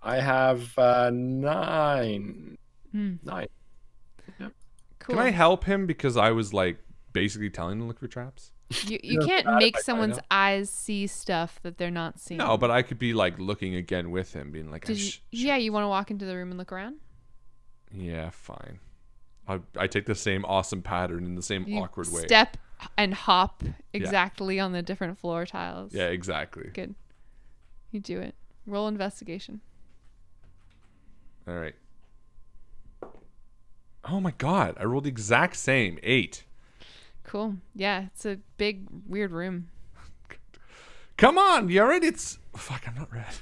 I have 9. Hmm. 9. Cool. Can I help him because I was like basically telling him to look for traps? You No, can't not if make I find someone's out. eyes see stuff that they're not seeing. No, but I could be like looking again with him, being like, Did you, yeah, you want to walk into the room and look around? yeah, fine. I take the same awesome pattern in the same You awkward way. step and hop exactly on the different floor tiles. Yeah, exactly. Good. You do it. Roll investigation. All right. Oh my god, I rolled the exact same 8. Cool. Yeah, it's a big, weird room. Come on, Yaron, it's fuck. I'm not red.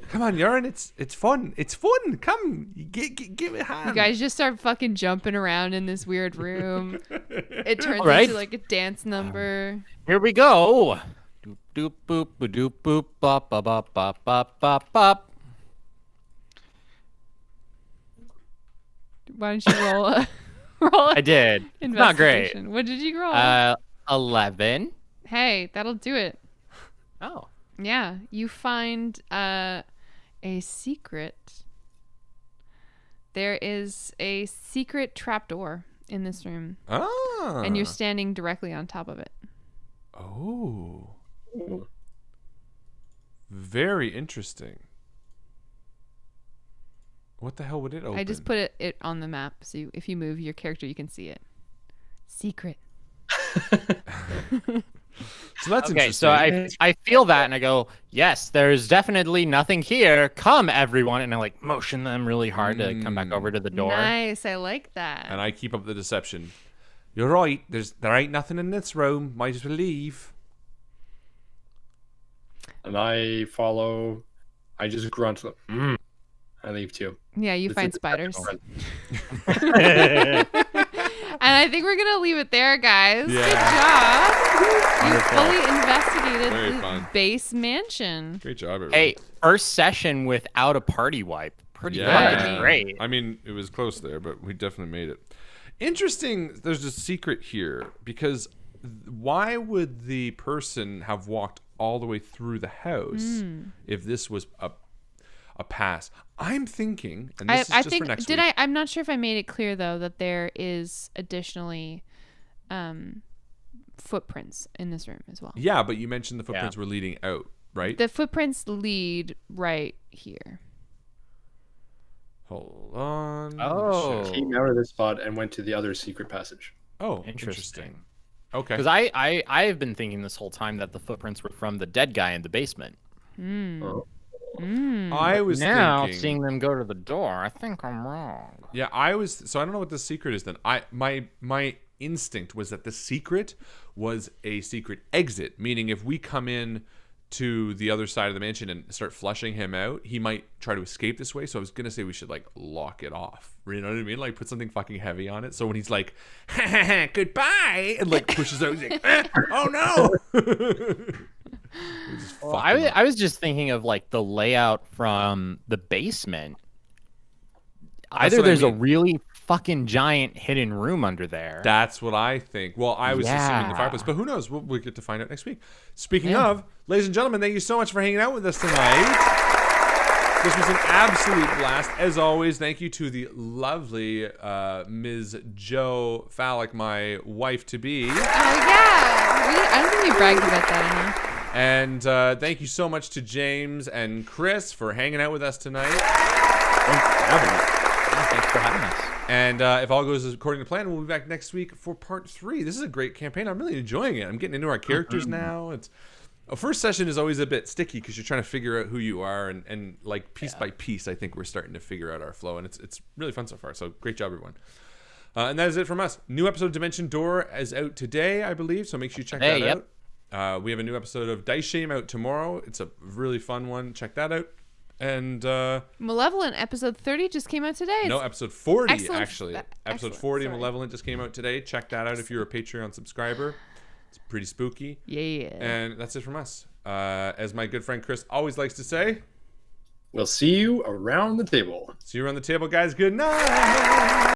Come on, Yaron, it's fun. It's fun. Come, give it a hand. You guys just start fucking jumping around in this weird room. It turns All right. into like a dance number. Here we go. Doop doop boop ba doop boop bop bop bop bop bop bop bop. Why don't you roll a roll a I did. It's not great. investigation? What did you roll? 11. Hey, that'll do it. Oh. Yeah, you find a secret. There is a secret trapdoor in this room. Ah. And you're standing directly on top of it. Oh. Very interesting. What the hell would it open? I just put it on the map, so if you move your character, you can see it. Secret. So that's Okay, interesting. so I feel that and I go, yes, there's definitely nothing here. Come, everyone. And I like motion them really hard to come back over to the door. Nice. I like that. And I keep up the deception. You're right. There ain't nothing in this room. Might as well leave. And I follow. I just grunt. I leave too. Yeah, you It's find a spiders. deception. And I think we're going to leave it there, guys. Yeah. Good job. You Wonderful. fully investigated Very the fun. base mansion. Great job, everyone. Hey, first session without a party wipe. Pretty Yeah. fucking great. I mean, it was close there, but we definitely made it. Interesting. There's a secret here because why would the person have walked all the way through the house if this was a pass? I'm thinking, and this is I just think for next week. I'm not sure if I made it clear though that there is additionally footprints in this room as well. Yeah, but you mentioned the footprints were leading out, right? The footprints lead right here. Hold on. Oh. Came out of this spot and went to the other secret passage. Oh, Interesting. interesting. Okay. Because I have been thinking this whole time that the footprints were from the dead guy in the basement. Oh. I was Now, thinking. seeing them go to the door, I think I'm wrong. Yeah, I was. So I don't know what the secret is. Then my instinct was that the secret was a secret exit, meaning if we come in to the other side of the mansion and start flushing him out, he might try to escape this way. So I was gonna say we should like lock it off. You know what I mean? Like put something fucking heavy on it. So when he's like, goodbye, and like pushes out, he's like, oh no. We just Well, fuck him up. I was just thinking of like the layout from the basement. Either what I there's a mean. really fucking giant hidden room under there. That's what I think. Well, I was assuming the Yeah. fireplace, but who knows? We'll get to find out next week. Speaking of, ladies and gentlemen, thank you so much for hanging out with us tonight. This was an absolute blast. As always, thank you to the lovely Ms. Jo Fallak, my wife-to-be. Oh yeah. I don't think we bragged about that enough. And thank you so much to James and Chris for hanging out with us tonight. Thanks for having us. And if all goes according to plan, we'll be back next week for part 3. This is a great campaign. I'm really enjoying it. I'm getting into our characters now. It's a first session is always a bit sticky because you're trying to figure out who you are, and like piece by piece, I think we're starting to figure out our flow, and it's really fun so far. So great job, everyone. And that is it from us. New episode of Dimension Door is out today, I believe. So make sure you check that out. We have a new episode of Dice Shame out tomorrow. It's a really fun one. Check that out. And Malevolent episode 30 just came out today. no, episode 40 Excellent. actually. Episode Excellent. 40 Sorry. Malevolent just came out today. Check that out if you're a Patreon subscriber. It's pretty spooky. Yeah. And that's it from us. As my good friend Chris always likes to say, We'll see you around the table. see you around the table, guys. Good night.